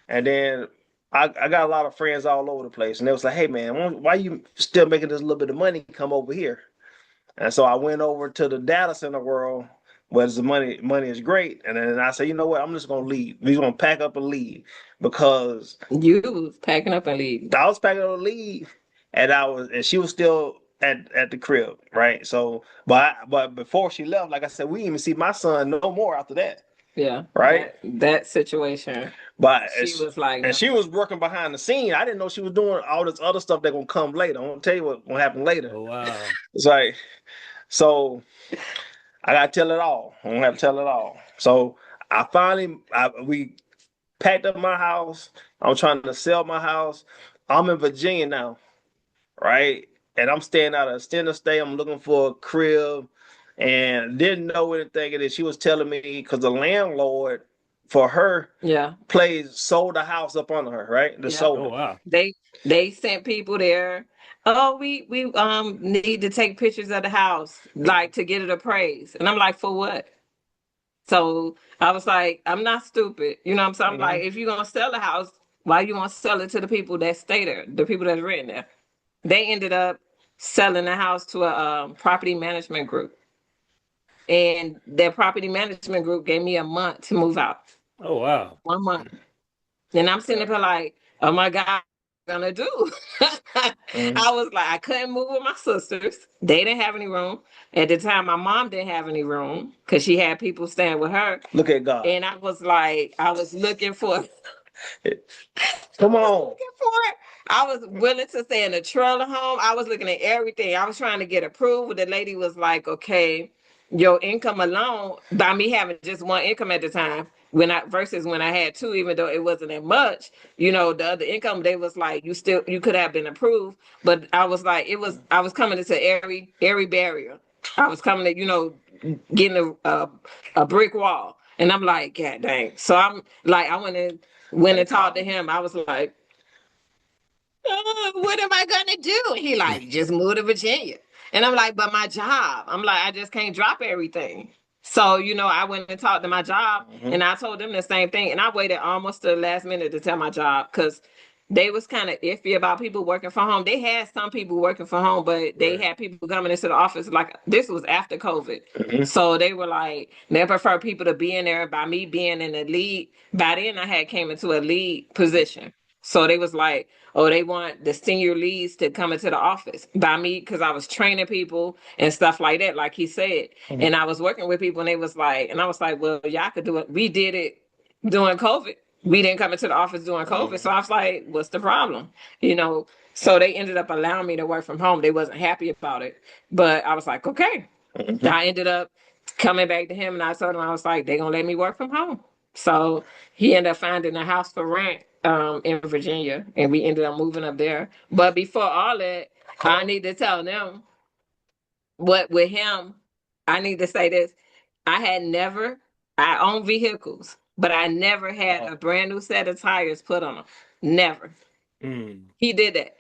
And then I got a lot of friends all over the place. And they was like, hey man, why you still making this little bit of money? Come over here. And so I went over to the data center world where the money is great. And then I said, you know what? I'm just gonna leave. We're gonna pack up and leave because You was packing up and leaving. I was packing up and leave, and she was still at the crib, right? So, but before she left, like I said, we didn't even see my son no more after that, Yeah. right? That situation. But She was like, and she was working behind the scene. I didn't know she was doing all this other stuff that gonna come later. I'm gonna tell you what gonna happen later. Oh wow. It's like, so I gotta tell it all. I'm gonna have to tell it all. So we packed up my house. I'm trying to sell my house. I'm in Virginia now, right? And I'm staying out of extended stay. I'm looking for a crib and didn't know anything. And then she was telling me because the landlord for her yeah. sold the house up under her, right? The Yeah. sold Oh it. wow. They sent people there. Oh, we need to take pictures of the house, like to get it appraised. And I'm like, for what? So I was like, I'm not stupid. You know what I'm saying? I'm like, if you're gonna sell the house, why you want to sell it to the people that stay there, the people that's renting there? They ended up selling the house to a property management group. And their property management group gave me a month to move out. Oh wow. 1 month. And I'm sitting there like, oh my God, what am I gonna do? I was like, I couldn't move with my sisters. They didn't have any room. At the time, my mom didn't have any room because she had people staying with her. Look at God. And I was like, I was looking for Come on. I was willing to stay in a trailer home. I was looking at everything. I was trying to get approved. The lady was like, okay, your income alone, by me having just one income at the time, versus when I had two, even though it wasn't that much, the other income, they was like, you could have been approved. But I was like, I was coming into every barrier. I was coming to, getting a brick wall. And I'm like, God dang. So I'm like, I went and talked to him. I was like, what am I gonna do? And he like, just move to Virginia. And I'm like, but my job. I'm like, I just can't drop everything. So, I went and talked to my job and I told them the same thing. And I waited almost to the last minute to tell my job because they was kind of iffy about people working from home. They had some people working from home, but they had people coming into the office. Like this was after COVID. So they were like, they prefer people to be in there. By me being in the lead, by then I had came into a lead position. So they was like, oh, they want the senior leads to come into the office by me because I was training people and stuff like that, like he said. And I was working with people and they was like, and I was like, well, y'all could do it. We did it during COVID. We didn't come into the office during COVID. So I was like, what's the problem? So they ended up allowing me to work from home. They wasn't happy about it. But I was like, okay. I ended up coming back to him and I told him, I was like, they gonna let me work from home. So he ended up finding a house for rent in Virginia, and we ended up moving up there. But before all that, I need to tell them what with him. I need to say this: I own vehicles, but I never had a brand new set of tires put on them. Never. He did that.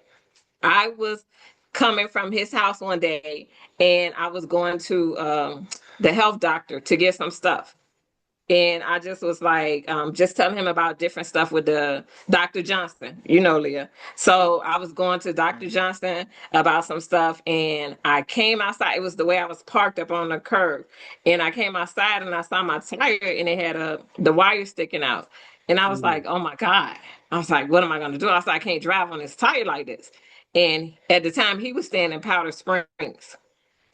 I was coming from his house one day, and I was going to the health doctor to get some stuff. And I just was like, just telling him about different stuff with the Dr. Johnson, Leah. So I was going to Dr. Johnson about some stuff and I came outside. It was the way I was parked up on the curb. And I came outside and I saw my tire and it had the wire sticking out. And I was like, oh my God. I was like, what am I going to do? I was like, I can't drive on this tire like this. And at the time, he was staying in Powder Springs.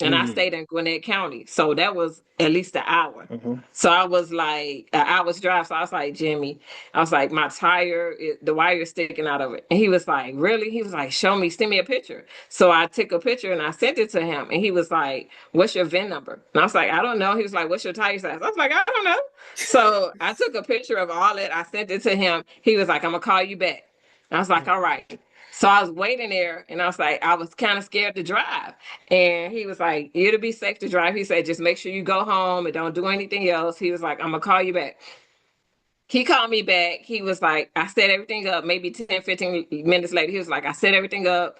And I stayed in Gwinnett County. So that was at least an hour. So I was like an hour's drive. So I was like, Jimmy, I was like, my tire, the wire is sticking out of it. And he was like, really? He was like, show me, send me a picture. So I took a picture and I sent it to him. And he was like, what's your VIN number? And I was like, I don't know. He was like, what's your tire size? I was like, I don't know. So I took a picture of all that. I sent it to him. He was like, I'm going to call you back. I was like, all right. So I was waiting there and I was like, I was kind of scared to drive. And he was like, it'll be safe to drive. He said, just make sure you go home and don't do anything else. He was like, I'm going to call you back. He called me back. He was like, I set everything up. Maybe 10, 15 minutes later, he was like, I set everything up.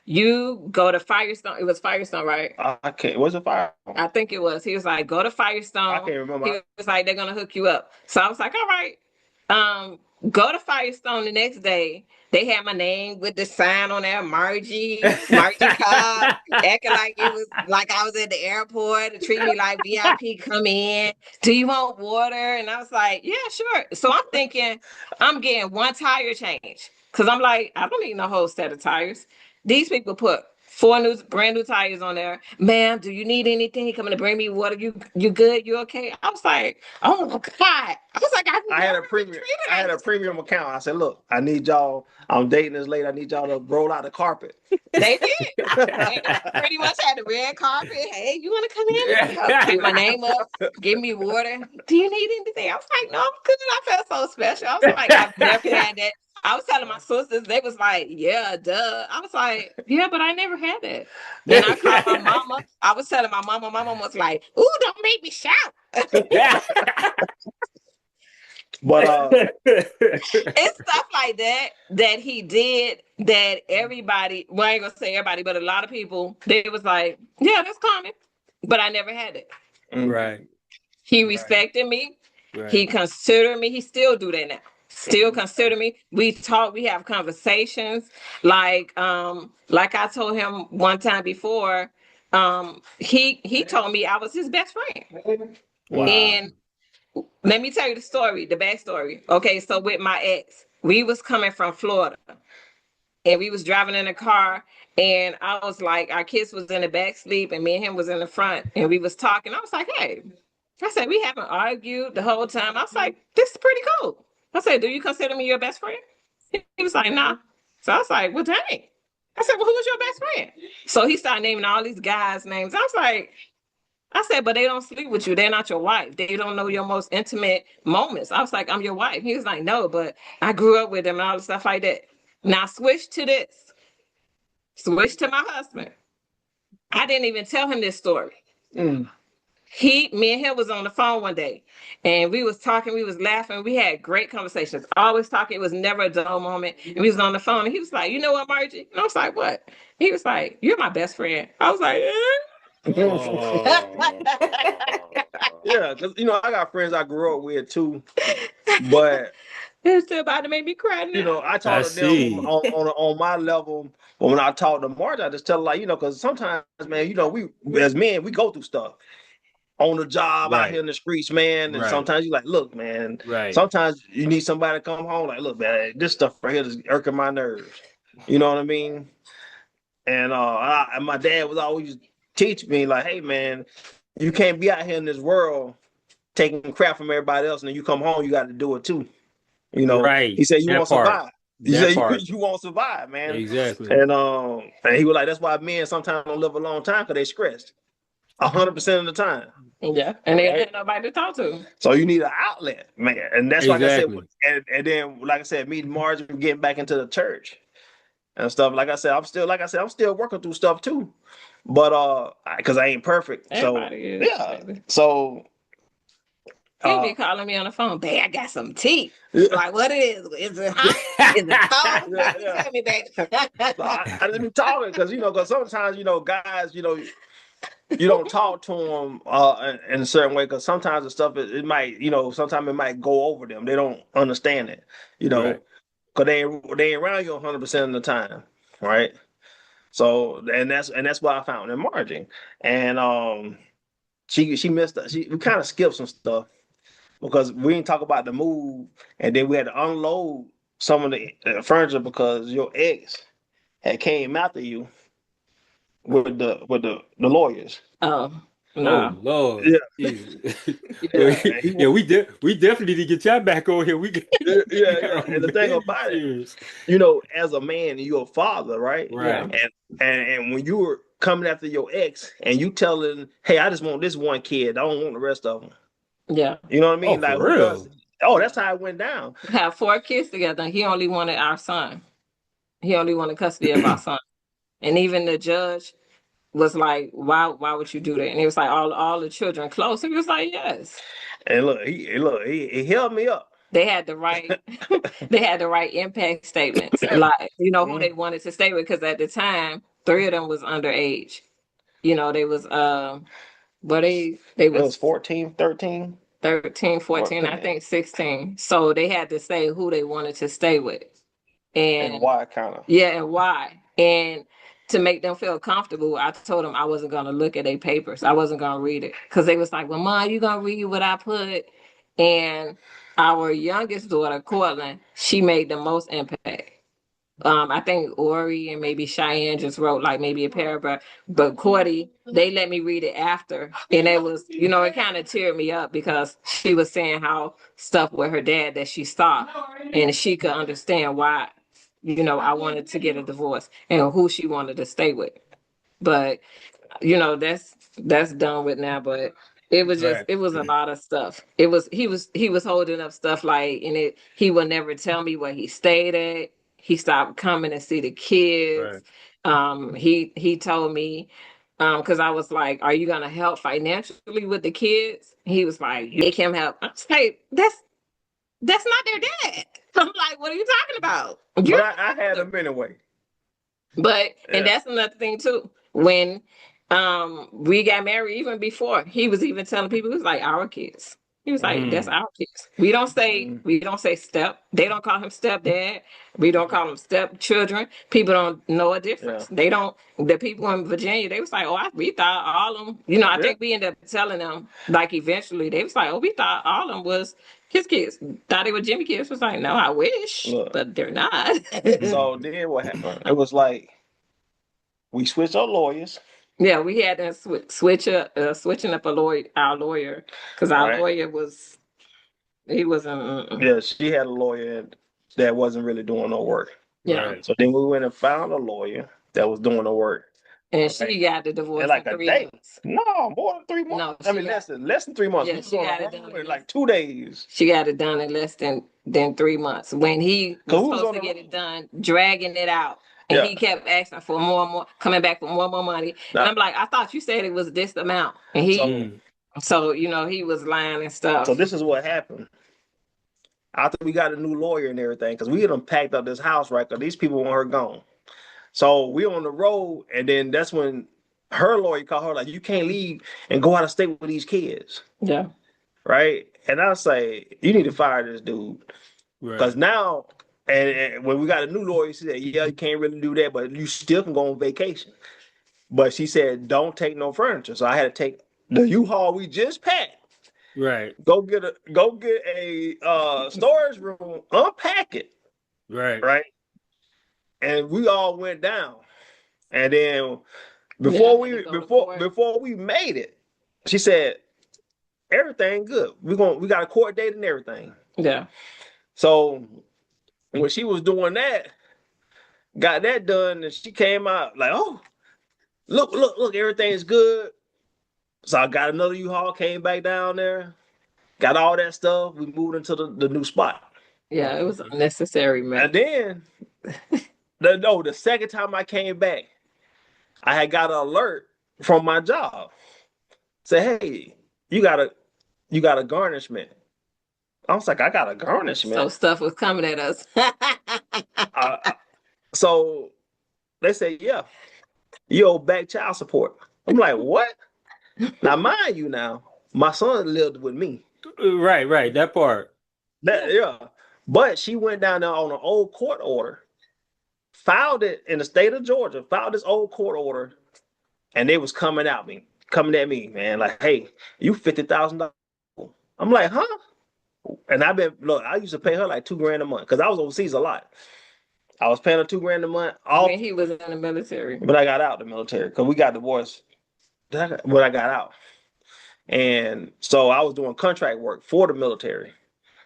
You go to Firestone. It was Firestone, right? I can't. Was it Fire? I think it was. He was like, go to Firestone. I can't remember. He was like, they're going to hook you up. So I was like, all right. Go to Firestone the next day. They had my name with the sign on there, Margie Cobb, acting like it was like I was at the airport to treat me like VIP, come in. Do you want water? And I was like, yeah, sure. So I'm thinking I'm getting one tire change. Cause I'm like, I don't need no whole set of tires. These people put 4 brand new tires on there. Ma'am, do you need anything? You coming to bring me water? You good? You okay? I was like, oh my God. I was like, I had a premium account. I said, look, I need y'all. I'm dating this lady. I need y'all to roll out the carpet. They did. They pretty much had the red carpet. Hey, you want to come in? Keep my name up. Give me water. Do you need anything? I was like, no, I'm good. I felt so special. I was like, I've never had that. I was telling my sisters, they was like, yeah, duh. I was like, yeah, but I never had that. Then I called my mama. I was telling my mama was like, ooh, don't make me shout. But it's stuff like that he did that everybody, well, I ain't gonna say everybody, but a lot of people, they was like, yeah, that's common. But I never had it. Right. He respected me. Right. He considered me. He still do that now. Still consider me. We talk, we have conversations. Like I told him one time before, he told me I was his best friend. Wow. And let me tell you the backstory. Okay, so with my ex, we was coming from Florida and we was driving in a car and I was like, our kids was in the back sleep and me and him was in the front and we was talking. I was like, hey, I said, we haven't argued the whole time. I was like, this is pretty cool. I said, do you consider me your best friend? He was like, nah. So I was like, well, dang. I said, well, who was your best friend? So he started naming all these guys' names. I was like, I said, but they don't sleep with you. They're not your wife. They don't know your most intimate moments. I was like, I'm your wife. He was like, no, but I grew up with them and all the stuff like that. Now switch to this. Switch to my husband. I didn't even tell him this story. Me and him was on the phone one day and we was talking, we was laughing, we had great conversations, always talking. It was never a dull moment. And we was on the phone and he was like, you know what, Margie? And I was like, what? He was like, you're my best friend. I was like, yeah, because I got friends I grew up with too, but it's still about to make me cry now. I talk to them on my level. But when I talk to Margie, I just tell her because sometimes, man, we as men we go through stuff. On the job, out here in the streets, man. And sometimes you're like, look, man. Right. Sometimes you need somebody to come home. Like, look, man, this stuff right here is irking my nerves. You know what I mean? And my dad was always teaching me, like, hey, man, you can't be out here in this world taking crap from everybody else, and then you come home, you got to do it too. Right. He said, you won't survive. He said, you won't survive, man. Exactly. And he was like, that's why men sometimes don't live a long time because they stressed 100% of the time. Yeah, and they had nobody to talk to. So you need an outlet, man, and that's like I said. And then, like I said, meeting Margie, getting back into the church and stuff. Like I said, I'm still working through stuff too, but because I ain't perfect. Everybody is, baby. So he be calling me on the phone, babe, I got some tea. Like, what is it hot? Is it cold? Tell me, baby. I just be talking because sometimes guys you don't talk to them in a certain way because sometimes the stuff it might sometimes it might go over them. They don't understand it, because they ain't around you 100% of the time, right? So and that's what I found in Margie, and she missed us. We kind of skipped some stuff because we didn't talk about the move, and then we had to unload some of the furniture because your ex had came after you with the lawyers. Oh Oh no. Lord, Yeah, Jesus. Well, Yeah. and yeah, we definitely need to get y'all back over here. yeah, We yeah, got yeah. And the thing very about it, serious. as a man, you're a father, right? Yeah. Right. And when you were coming after your ex and you telling, hey, I just want this one kid, I don't want the rest of them. Yeah. You know what I Oh, mean? Like for who does? real? Oh, that's how it went down. We have 4 kids together. He only wanted our son. He only wanted custody of our son. And even the judge was like, why would you do that? And he was like, all the children close. He was like, yes. And he held me up. They had the right they had the right impact statements. Like, who they Mm. wanted to stay with, because at the time, 3 of them was underage. They was but they It was was 14, 13. 13, 14, I 14. think 16. So they had to say who they wanted to stay with. And And why kind of? yeah, and why. And to make them feel comfortable, I told them I wasn't gonna look at their papers. I wasn't gonna read it. Because they was like, well, Mom, you gonna read what I put? And our youngest daughter, Cortland, she made the most impact. I think Ori and maybe Cheyenne just wrote like maybe a paragraph, but Cordy, they let me read it after. And it was, it kind of teared me up because she was saying how stuff with her dad that she saw, and she could understand why, I wanted to get a divorce and who she wanted to stay with. But, that's done with now, but Right. it was a lot of stuff. He was holding up stuff like, and he would never tell me where he stayed at. He stopped coming to see the kids. Right. He told me, because I was like, are you gonna help financially with the kids? He was like, make him help. I was like, that's not their dad. I'm like, what are you talking about? But I had them anyway. But and Yeah. that's another thing too. When we got married, even before, he was even telling people, it was like our kids. He was like, that's Mm. our kids. We don't say Mm. step. They don't call him stepdad. We don't call them stepchildren. People don't know a difference. Yeah. They don't. The people in Virginia, they was like, we thought all of them. I Yeah. think we ended up telling them, like, eventually they was like, we thought all of them was his kids. Thought they were Jimmy kids. Was like, no, I wish, Look. but they're not. So then what happened? It was like we switched our lawyers, Yeah, we had to switching up our lawyer, because our right? lawyer he wasn't. Yeah, she had a lawyer that wasn't really doing no work. Yeah, Right. So then we went and found a lawyer that was doing the work. and Right. she got the In divorce like in a 3 day. months. No, more than 3 months. No, I mean, less than 3 months. yeah, We was she on got the it done road in like 2 days. She got it done in less than 3 months. When he was Cause we was supposed on to the get it road. done, dragging it out. And Yeah. he kept asking for more and more, coming back for more and more money. And Now, I'm like, I thought you said it was this amount. And so Mm. so he was lying and stuff. so this is what happened. After we got a new lawyer and everything, because we had them packed up this house, right? Because these people want her gone. So we on the road, and then that's when her lawyer called her like, "You can't leave and go out of state with these kids, Yeah. right?" And I say, "You need to fire this dude because Right. now." And when we got a new lawyer, she said, "Yeah, you can't really do that, but you still can go on vacation." But she said, "Don't take no furniture." So I had to take the U-Haul we just packed. Right. Go get a storage room, unpack it, Right. right? And we all went down. And then Yeah, before I had to we go to court. before we made it, she said everything good. We got a court date and everything. Yeah. So when she was doing that, got that done, and she came out like, "Oh, look, everything's good." So I got another U-Haul, came back down there, got all that stuff. We moved into the new spot. Yeah, it was unnecessary, man. And then the second time I came back, I had got an alert from my job. Say, hey, you got a garnishment. I was like, I got a So garnishment. stuff was coming at us. So they say, yeah, you owe back child support. I'm like, what? Now, mind you, my son lived with me. Right. Right. That part. Yeah. But she went down there on an old court order, filed it in the state of Georgia, filed this old court order, and they was coming at me, man. Like, hey, you $50,000. I'm like, huh? And I used to pay her like $2,000 a month because I was overseas a lot. I was paying her $2,000 a month all When he was in the military. when I got out the military because we got divorced when I got out. And so I was doing contract work for the military,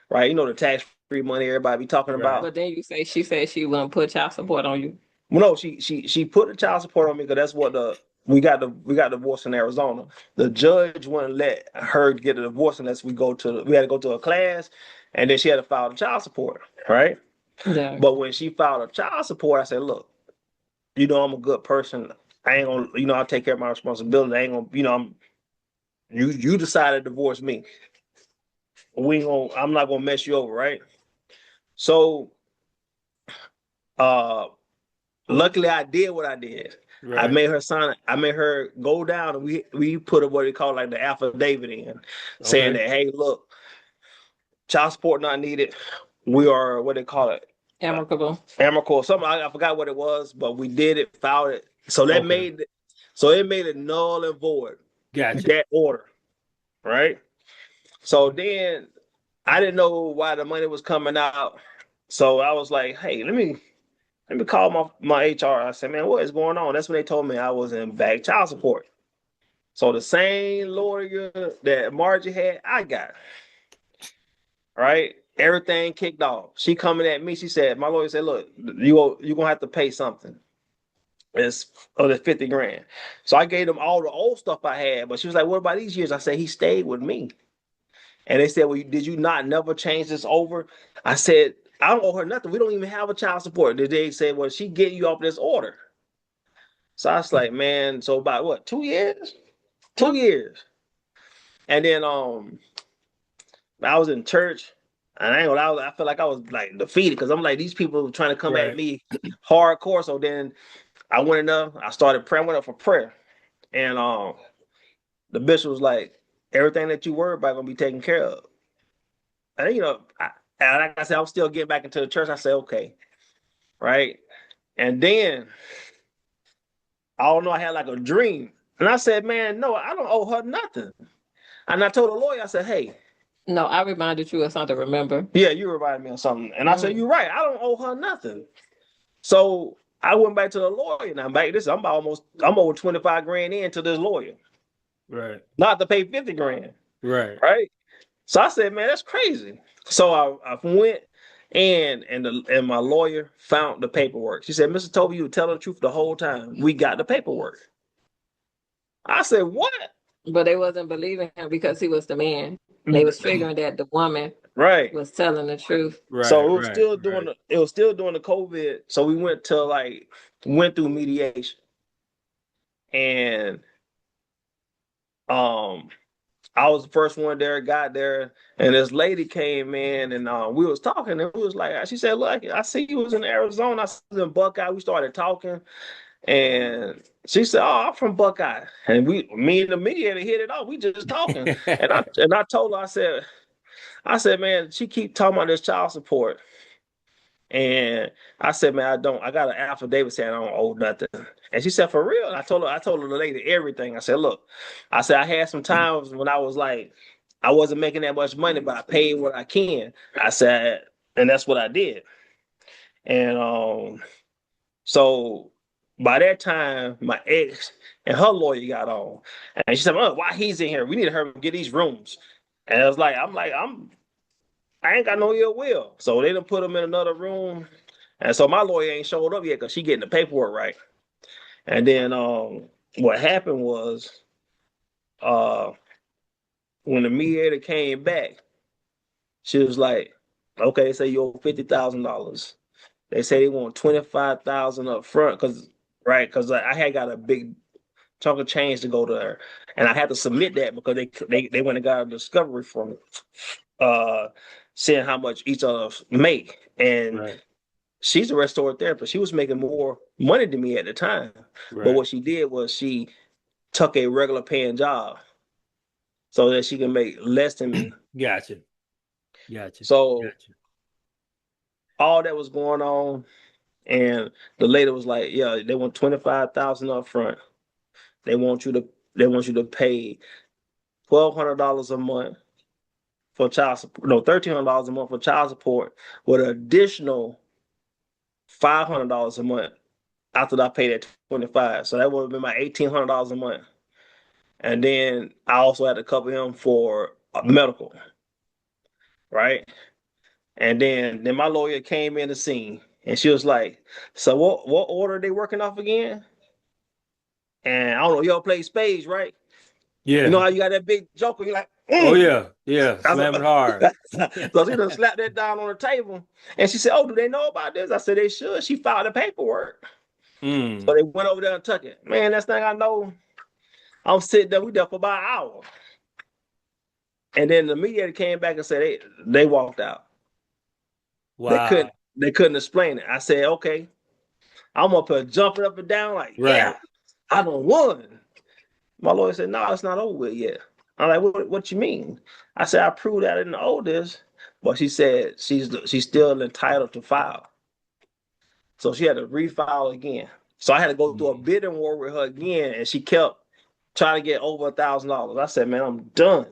right? You know, the tax-free money everybody be talking Right. about. But then she said she wouldn't put child support on you. Well, no, she put the child support on me because that's what we got divorced in Arizona. The judge wouldn't let her get a divorce unless we had to go to a class, and then she had to file the child support, right? Yeah. But when she filed a child support, I said, look, you know, I'm a good person. I ain't gonna, you know, I'll take care of my responsibility. I ain't gonna, you know, you decided to divorce me. I'm not gonna mess you over, right? So luckily I did what I did. Right. I made her go down, and we put what they call like the affidavit in, saying that, hey, look, child support not needed. We are what they call it, Amicable. something. I forgot what it was, but we did it, filed it. So that Okay. it made it null and void. Gotcha. That order, right? So then I didn't know why the money was coming out. So I was like, hey, let me call my HR. I said, man, what is going on? That's when they told me I was in back child support. So the same lawyer that Margie had, I got. Right? Everything kicked off. She coming at me. She said, my lawyer said, look, you're gonna have to pay something. It's the 50 grand. So I gave them all the old stuff I had, but she was like, what about these years? I said, he stayed with me. And they said, well, did you not never change this over? I said, I don't owe her nothing. We don't even have a child support. They said, well, she getting you off this order. So I was like, man, so about what, 2 years? 2 years. And then I was in church, and I ain't gonna lie, I felt like I was like defeated because I'm like, these people trying to come at me hardcore. So then I went in there, I started praying, went up for prayer. And the bishop was like, everything that you worry about gonna be taken care of. And you know, and like I said, I was still getting back into the church. I said, okay, right. And then I don't know, I had like a dream. And I said, man, no, I don't owe her nothing. And I told the lawyer, I said, hey, No, I reminded you of something, remember? yeah, you reminded me of something. And I said, you're right, I don't owe her nothing. So I went back to the lawyer. Now, I'm over 25 grand into this lawyer. Right. Not to pay 50 grand. Right. Right. So I said, man, that's crazy. So I went and my lawyer found the paperwork. She said, Mr. Toby, you were telling the truth the whole time. We got the paperwork. I said, what? But they wasn't believing him because he was the man. They was figuring that the woman Right. was telling the truth. Right. So it was still right. doing the COVID. So we went through mediation. And I was the first one there, got there, and this lady came in, and we was talking, and we was like, she said, look, I see you was in Arizona, I was in Buckeye. We started talking, and she said, oh, I'm from Buckeye. And me and the mediator hit it off. We just talking. And I told her, I said, man, she keep talking about this child support. And I said, man, I got an affidavit saying I don't owe nothing. And she said, for real? And I told her the lady everything. I said, look, I had some times when I was like, I wasn't making that much money, but I paid what I can. I said, and that's what I did. And so by that time, my ex and her lawyer got on. And she said, oh, why he's in here? We need to hurry up and get these rooms. And I was like, I ain't got no ill will. So they done put him in another room. And so my lawyer ain't showed up yet because she getting the paperwork right. And then what happened was when the mediator came back, she was like, okay, they say you owe $50,000. They say they want $25,000 up front because I had got a big chunk of change to go to her. And I had to submit that because they went and got a discovery from seeing how much each of us make. And she's a restorative therapist. She was making more money than me at the time. Right. But what she did was she took a regular paying job so that she can make less than me. Gotcha. So all that was going on, and the lady was like, yeah, they want $25,000 up front. They want you to pay $1,200 a month for child support. No, $1,300 a month for child support, with an additional $500 a month after I paid that 25. So that would have been my $1,800 a month. And then I also had to cover him for medical, right? And then my lawyer came in the scene, and she was like, "So what order are they working off again?" And I don't know, y'all play spades, right? You know Yeah. how you got that big joker, you're like, Oh mm. yeah. Yeah. Slam it hard. So she done slapped that down on the table, and she said, "Oh, do they know about this?" I said, "They should." She filed the paperwork. So Mm. they went over there and took it. Man, that's thing I know. I'm sitting there, we there for about an hour. And then the mediator came back and said they walked out. They Wow. couldn't explain it. I said, okay. I'm up here jumping up and down like, yeah, Right. I done won. My lawyer said, no, it's not over with yet. I'm like, what you mean? I said, I proved that I didn't owe this. But she said she's still entitled to file. So she had to refile again. So I had to go through a bidding war with her again, and she kept trying to get over $1,000. I said, man, I'm done.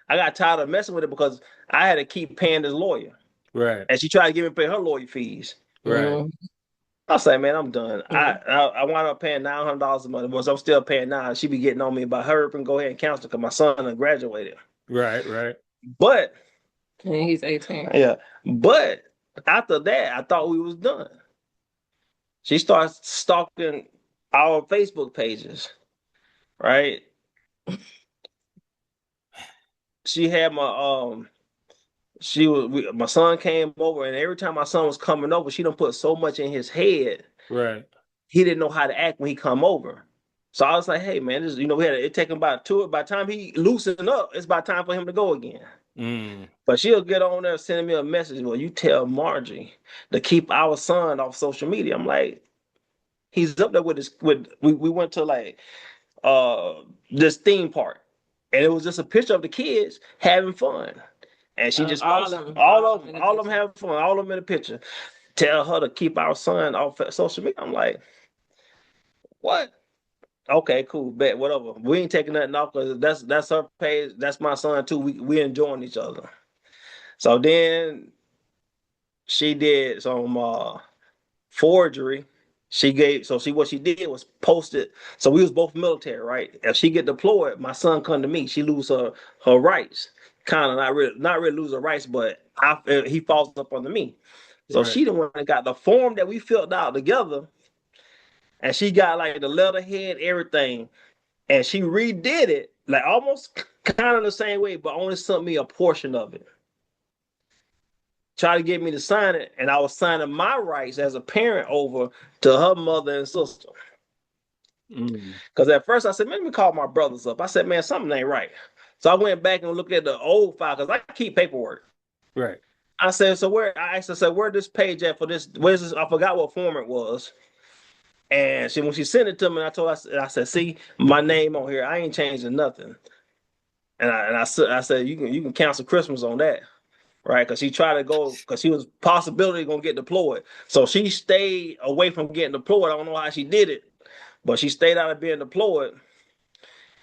I got tired of messing with it because I had to keep paying this lawyer. Right. And she tried to give me pay her lawyer fees. Right. Mhm. I say, man, I'm done. Mhm. I wound up paying $900 a month, but I'm still paying now. She be getting on me about hurry up and go ahead and cancel because my son done graduated. Right. Right. But And he's 18. yeah, but after that, I thought we was done. She starts stalking our Facebook pages, right? She had my my son came over, and every time my son was coming over, she done put so much in his head, Right. he didn't know how to act when he come over. So I was like, hey man, this, we had it take him about two. By the time he loosened up, it's about time for him to go again. Mm. But she'll get on there sending me a message. Well, you tell Margie to keep our son off social media. I'm like, he's up there with his we went to like this theme park, and it was just a picture of the kids having fun. And she just All of posted them. all of in them, the all of them picture. having fun, all of them in a picture. Tell her to keep our son off social media. I'm like, what? Okay, cool, bet, whatever. We ain't taking nothing off because that's her page. That's my son too. We enjoying each other. So then she did some forgery. What she did was post it. So we was both military, right? If she get deployed, my son come to me. She lose her rights. Kind of not really lose her rights, but he falls up under me. So Right. she the one that got the form that we filled out together, and she got like the letterhead, everything, and she redid it like almost kind of the same way, but only sent me a portion of it. Try to get me to sign it, and I was signing my rights as a parent over to her mother and sister. Mm. Because at first I said, man, let me call my brothers up. I said, man, something ain't right. So I went back and looked at the old file because I keep paperwork. Right. I said, I asked her, said, where this page at for this? Where's this? I forgot what form it was. And when she sent it to me, I said, see, my name on here. I ain't changing nothing. And I said, you can cancel Christmas on that. Right, because she tried to go, because she was possibility gonna get deployed. So she stayed away from getting deployed. I don't know how she did it, but she stayed out of being deployed.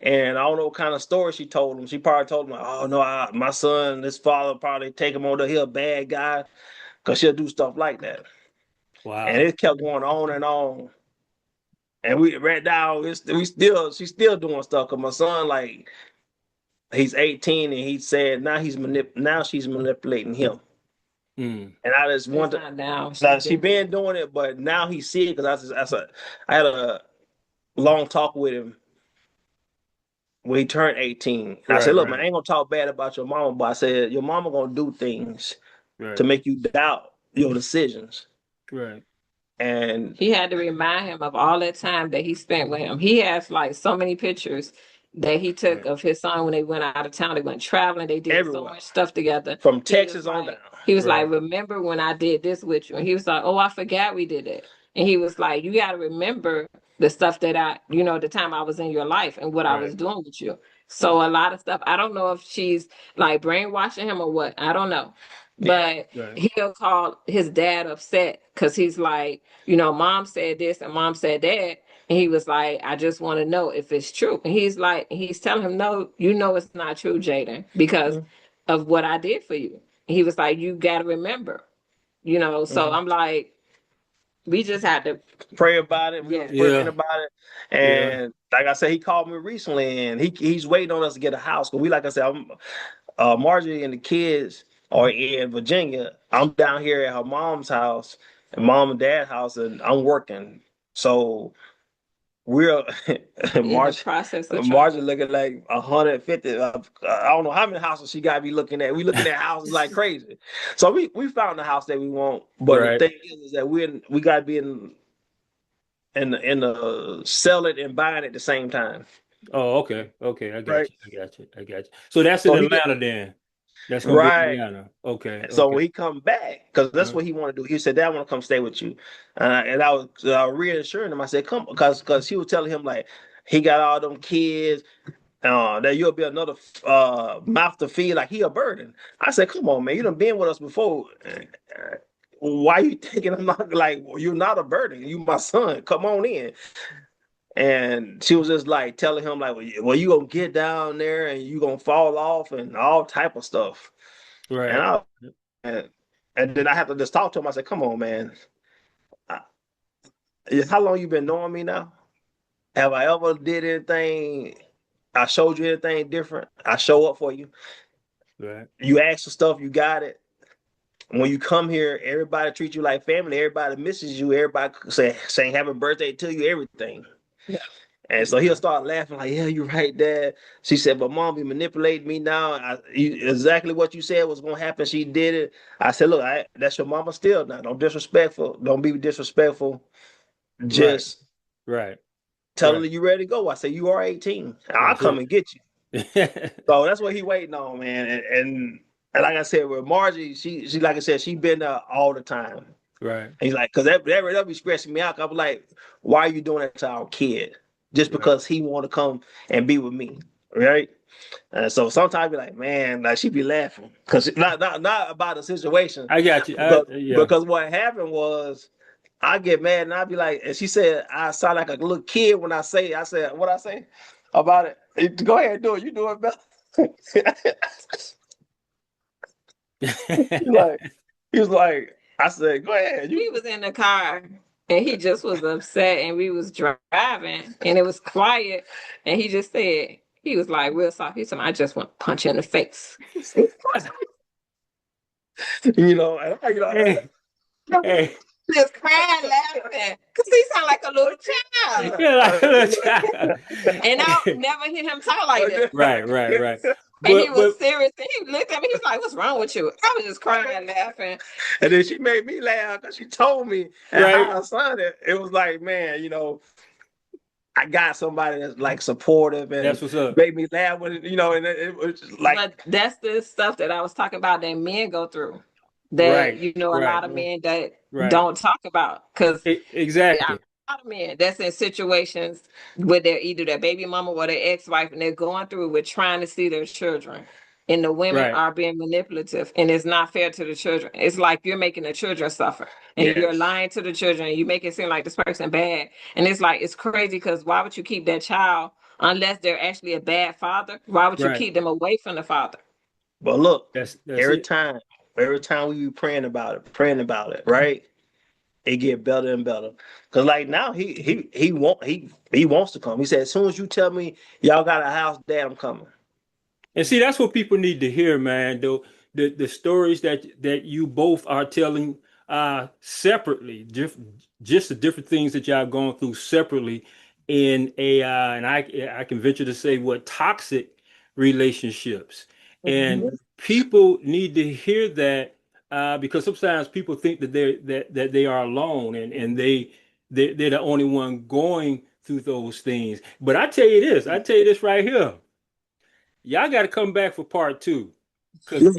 And I don't know what kind of story she told him. She probably told him, oh no, my son, his father probably take him on the hill, bad guy, because she'll do stuff like that. And Wow. it kept going on and on. And we right now, she's still doing stuff. Cause my son, like, he's 18, and he said now she's manipulating him. Mm. And I just It's want to. not now. Now she been doing it, but now he see it because I had a long talk with him when he turned 18. And I said, Right. look, man, I Right. ain't gonna talk bad about your mama, but I said your mama gonna do things to Right. make you doubt your decisions. Right. And He had to remind him of all that time that he spent with him. He has like so many pictures that he took Right. of his son when they went out of town. They went traveling. They did so everywhere much stuff together. from He was Texas on like, down. he was Right. like, remember when I did this with you? And he was like, oh, I forgot we did it. And he was like, you got to remember the stuff that the time I was in your life and what I was Right. doing with you. So a lot of stuff. I don't know if she's like brainwashing him or what. I don't know. But Right. he'll call his dad upset because he's like, mom said this and mom said that. And he was like, I just want to know if it's true. And he's telling him, no, it's not true, Jaden, because of what I did for you. He was like, you got to remember, you know. So Mhm. I'm like, we just had to. Pray about it. We Yeah. was praying Yeah. about it, Yeah. and like I said, he called me recently, and he's waiting on us to get a house. But we, like I said, Marjorie and the kids are in Virginia. I'm down here at her mom's house, and mom and dad's house, and I'm working. So we're In the March. process of Margin trying. looking like 150. I don't know how many houses she got to be looking at. We looking at houses like crazy. So we found the house that we want. But the Right. thing is that we got to be in the sell it and buying at the same time. Oh, okay. Okay. I got Right. you. I got you. I got you. So that's in So he get Atlanta then. That's gonna be in right. Atlanta. Okay. So Okay. when he come back, because that's Uh, what he want to do. He said, "Dad, I want to come stay with you," and I was reassuring him. I said, "Come," because he was telling him like he got all them kids. That you'll be another mouth to feed, like he a burden. I said, "Come on, man, you done been with us before. Why you thinking I'm not like you're not a burden? You my son. Come on in." And she was just like telling him like, "Well, you gonna get down there and you gonna fall off and all type of stuff." And right. I and, and then I have to just talk to him. I said, "Come on, man. I, how long you been knowing me now? Have I ever did anything? I showed you anything different? I show up for you. Right. You ask for stuff, you got it. When you come here, everybody treats you like family. Everybody misses you. Everybody saying happy birthday to you, everything." Yeah. And so he'll start laughing like, "Yeah, you're right, Dad." She said, "But Mom, you manipulating me now. Exactly what you said was gonna happen. She did it." I said, "Look, that's your mama still now. Don't disrespectful. Don't be disrespectful. Right. Just Right. tell her Right. you ready to go." I said, "You are 18. I'll That's come and get you." it. So that's what he waiting on, man. And like I said, with Margie, she like I said, she been there all the time. Right. And he's like, because that be stressing me out. I'm like, why are you doing that to our kid? Just Right. because he want to come and be with me, right? And so sometimes I be like, man, like she be laughing because not about the situation, I got you. Yeah. because what happened was I get mad and I be like, and she said I sound like a little kid when I say, I said, what I say about it? Go ahead and do it. You do it better. Like he was like, I said, go ahead. He was in the car and he just was upset, and we was driving and it was quiet, and he just said, he was like real soft. He said, I just want to punch you in the face. And Hey, hey, Just crying, laughing, because he sound like a little child. you're like a little child. And I'll never hear him talk like that. Right. Right. And he was But serious. And he looked at me. He's like, "What's wrong with you?" I was just crying, laughing. And then she made me laugh because she told me and Right. how her son it was like, man, I got somebody that's like supportive and that's what's up. made me laugh when and it was just like But that's the stuff that I was talking about that men go through. That Right. a Right. lot of men that Right. don't talk about, because Exactly. a lot of men that's in situations where they're either their baby mama or their ex-wife, and they're going through with trying to see their children, and the women Right. are being manipulative, and it's not fair to the children. It's like you're making the children suffer, and you're Yes. lying to the children, and you make it seem like this person bad. And it's like, it's crazy, because why would you keep that child unless they're actually a bad father? Why would you Right. keep them away from the father? But look, That's every it. time we be praying about it, right? It get better and better. Cause like now he wants to come. He said, as soon as you tell me y'all got a house, Dad, I'm coming. And see, that's what people need to hear, man. Though the stories that you both are telling separately, just the different things that y'all going through separately in and I can venture to say what toxic relationships. And people need to hear that because sometimes people think that they are alone and they're the only one going through those things. But I tell you this right here. Y'all got to come back for part two because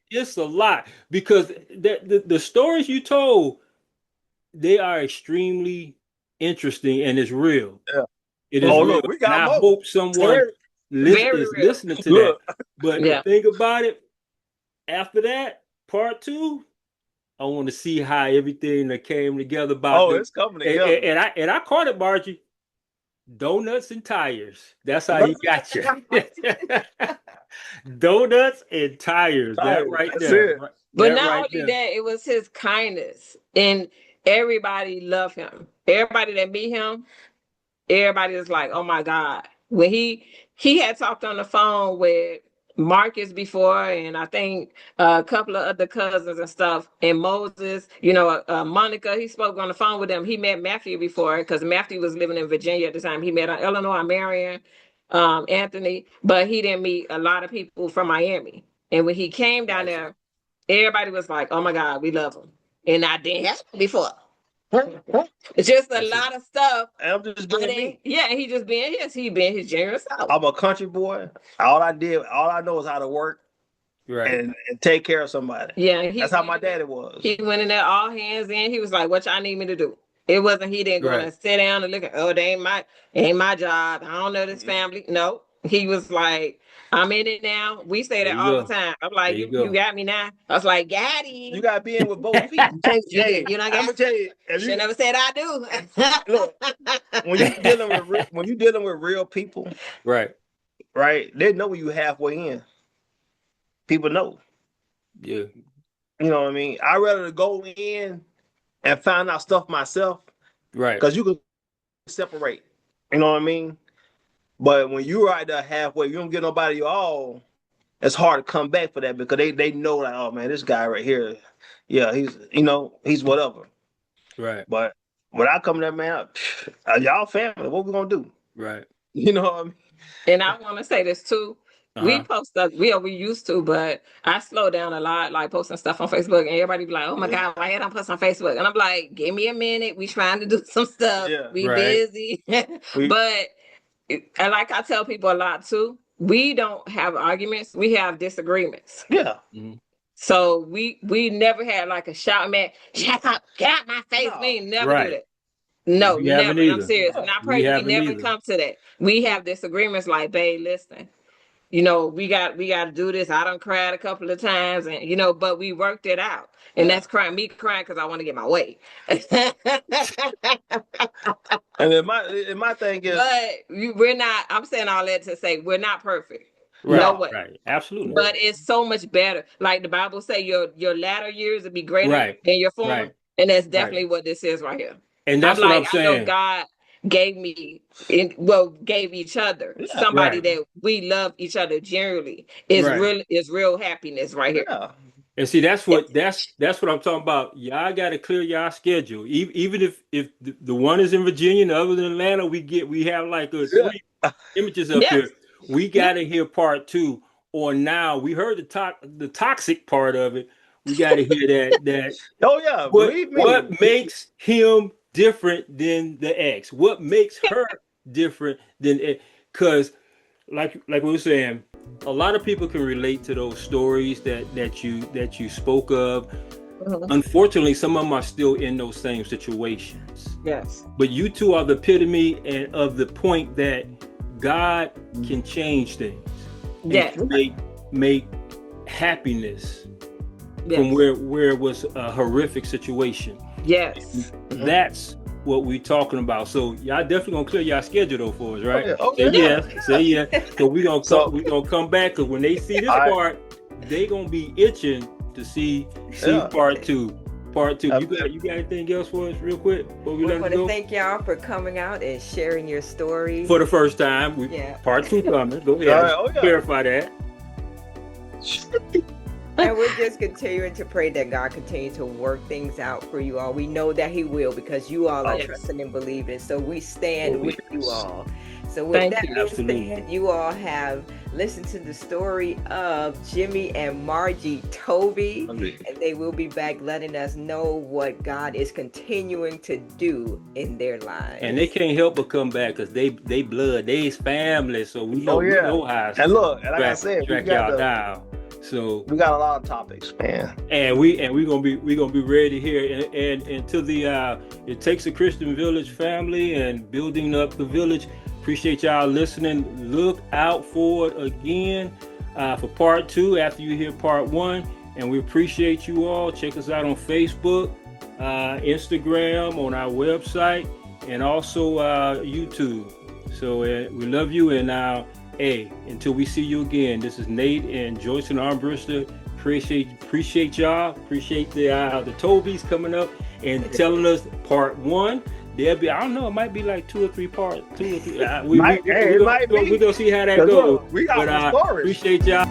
it's a lot. Because the stories you told, they are extremely interesting and it's real. Yeah. It is Oh, real. look, we And got I more. hope someone Very is real. listening to that. Look, But Yeah. the thing about it, after that, part two, I want to see how everything that came together about it's coming together. and I caught it, Margie. Donuts and tires. That's how he got you. Donuts and tires. That right That's there. it. Right, But that not right only there. that, it was his kindness, and everybody loved him. Everybody that meet him, everybody was like, "Oh my God!" When he had talked on the phone with Marcus before, and I think a couple of other cousins and stuff, and Moses, Monica. He spoke on the phone with them. He met Matthew before because Matthew was living in Virginia at the time. He met Eleanor, Marion, Anthony, but he didn't meet a lot of people from Miami. And when he came down Gotcha. there, everybody was like, "Oh my God, we love him," and I didn't have it before. It's just a That's it. lot of stuff. And I'm just But being me. yeah, he just being his. He being his generous self. I'm a country boy. All I know is how to work Right. and take care of somebody. Yeah, That's how my daddy was. He went in there all hands in. He was like, "What y'all need me to do?" It wasn't. He didn't go Right. and sit down and look at. Oh, they ain't my job. I don't know this family. No, he was like, "I'm in it now." We say There that you all go. the time. I'm like, There you "You go. got me now." I was like, "Got You him." gotta be in with both feet. You can't, hey, You know, I'm gonna tell you, if Should you never said I do. look when you're dealing with real people, Right. right? They know when you halfway in. People know. Yeah. You know what I mean? I'd rather go in and find out stuff myself Right. because you can separate. You know what I mean? But when you're right there halfway, you don't get nobody all. It's hard to come back for that because they know like, oh man, this guy right here, yeah, he's whatever. Right. But when I come there, man, y'all family, what we gonna do? Right. You know what I mean? And I want to say this too. We Uh-huh. post stuff, we used to, but I slow down a lot, like posting stuff on Facebook, and everybody be like, "Oh my God, why you don't post on Facebook?" And I'm like, "Give me a minute. We trying to do some stuff. Yeah. We Right. busy." We- But and like I tell people a lot too, we don't have arguments. We have disagreements. Yeah. So we never had like a shout match. Shut up, get out my face. No. We ain't never Right. do that. No, We haven't never. And I'm either. serious. Yeah. And I We pray we haven't never either. come to that. We have disagreements like, "Babe, listen, we got to do this. I done cried a couple of times, and but we worked it out." And that's crying because I want to get my way. And then my thing is, But we're not. I'm saying all that to say we're not perfect. Right. No way. Right. Absolutely. But it's so much better. Like the Bible say, your latter years will be greater Right. than your former, Right. and that's definitely what this is right here. And that's I'm what like, I'm I know saying. God gave me, gave each other Yeah. somebody Right. that we love each other generally. Is Right. real happiness right here. yeah, And see, that's what I'm talking about. Y'all got to clear y'all schedule. Even if the one is in Virginia and the other in Atlanta, we have like a three images up Yes. here. We got to hear part 2. Or now we heard the toxic part of it. We got to hear that oh yeah, believe me. what makes him different than the ex? What makes her different than it? Because like we were saying, a lot of people can relate to those stories that you spoke of. Mhm. Unfortunately, some of them are still in those same situations. Yes. But you two are the epitome and of the point that God can change things. And Yes. make happiness Yes. from where it was a horrific situation. Yes. That's what we're talking about. So y'all definitely gonna clear y'all schedule though for us, right? Oh, Say yeah. yes, say yes. So we gonna come back because when they see this All right. part, they gonna be itching to see Yeah. part two. Part 2. You got anything else for us real quick before we We let want it to go? thank y'all for coming out and sharing your stories. For the first time, Yeah. part 2 coming. Go ahead. All right, oh, yeah. Clarify that. And we're just continuing to pray that God continue to work things out for you all. We know that He will because you all are Yes. trusting and believing. So we stand Oh, with yes. you all. So with Thank that you. being Absolutely. said, you all have listened to the story of Jimmy and Margie Toby. And they will be back letting us know what God is continuing to do in their lives. And they can't help but come back because they blood, they's family. So we know, Oh, yeah. we know how And look, and like I track, said, we track got y'all down. So we got a lot of topics, man. and we gonna be ready here and to the It Takes a Christian Village family and building up the village. Appreciate y'all listening. Look out for it again for part 2 after you hear part 1. And we appreciate you all. Check us out on Facebook, Instagram, on our website, and also YouTube. So we love you, and Hey, until we see you again, this is Nate and Joyce and Armbruster. Appreciate y'all. Appreciate the Tobies coming up and telling us part 1. There'll be, I don't know, it might be like 2 or 3 parts. 2 or 3. It might be. We're gonna see how that goes. We got But stories. appreciate y'all.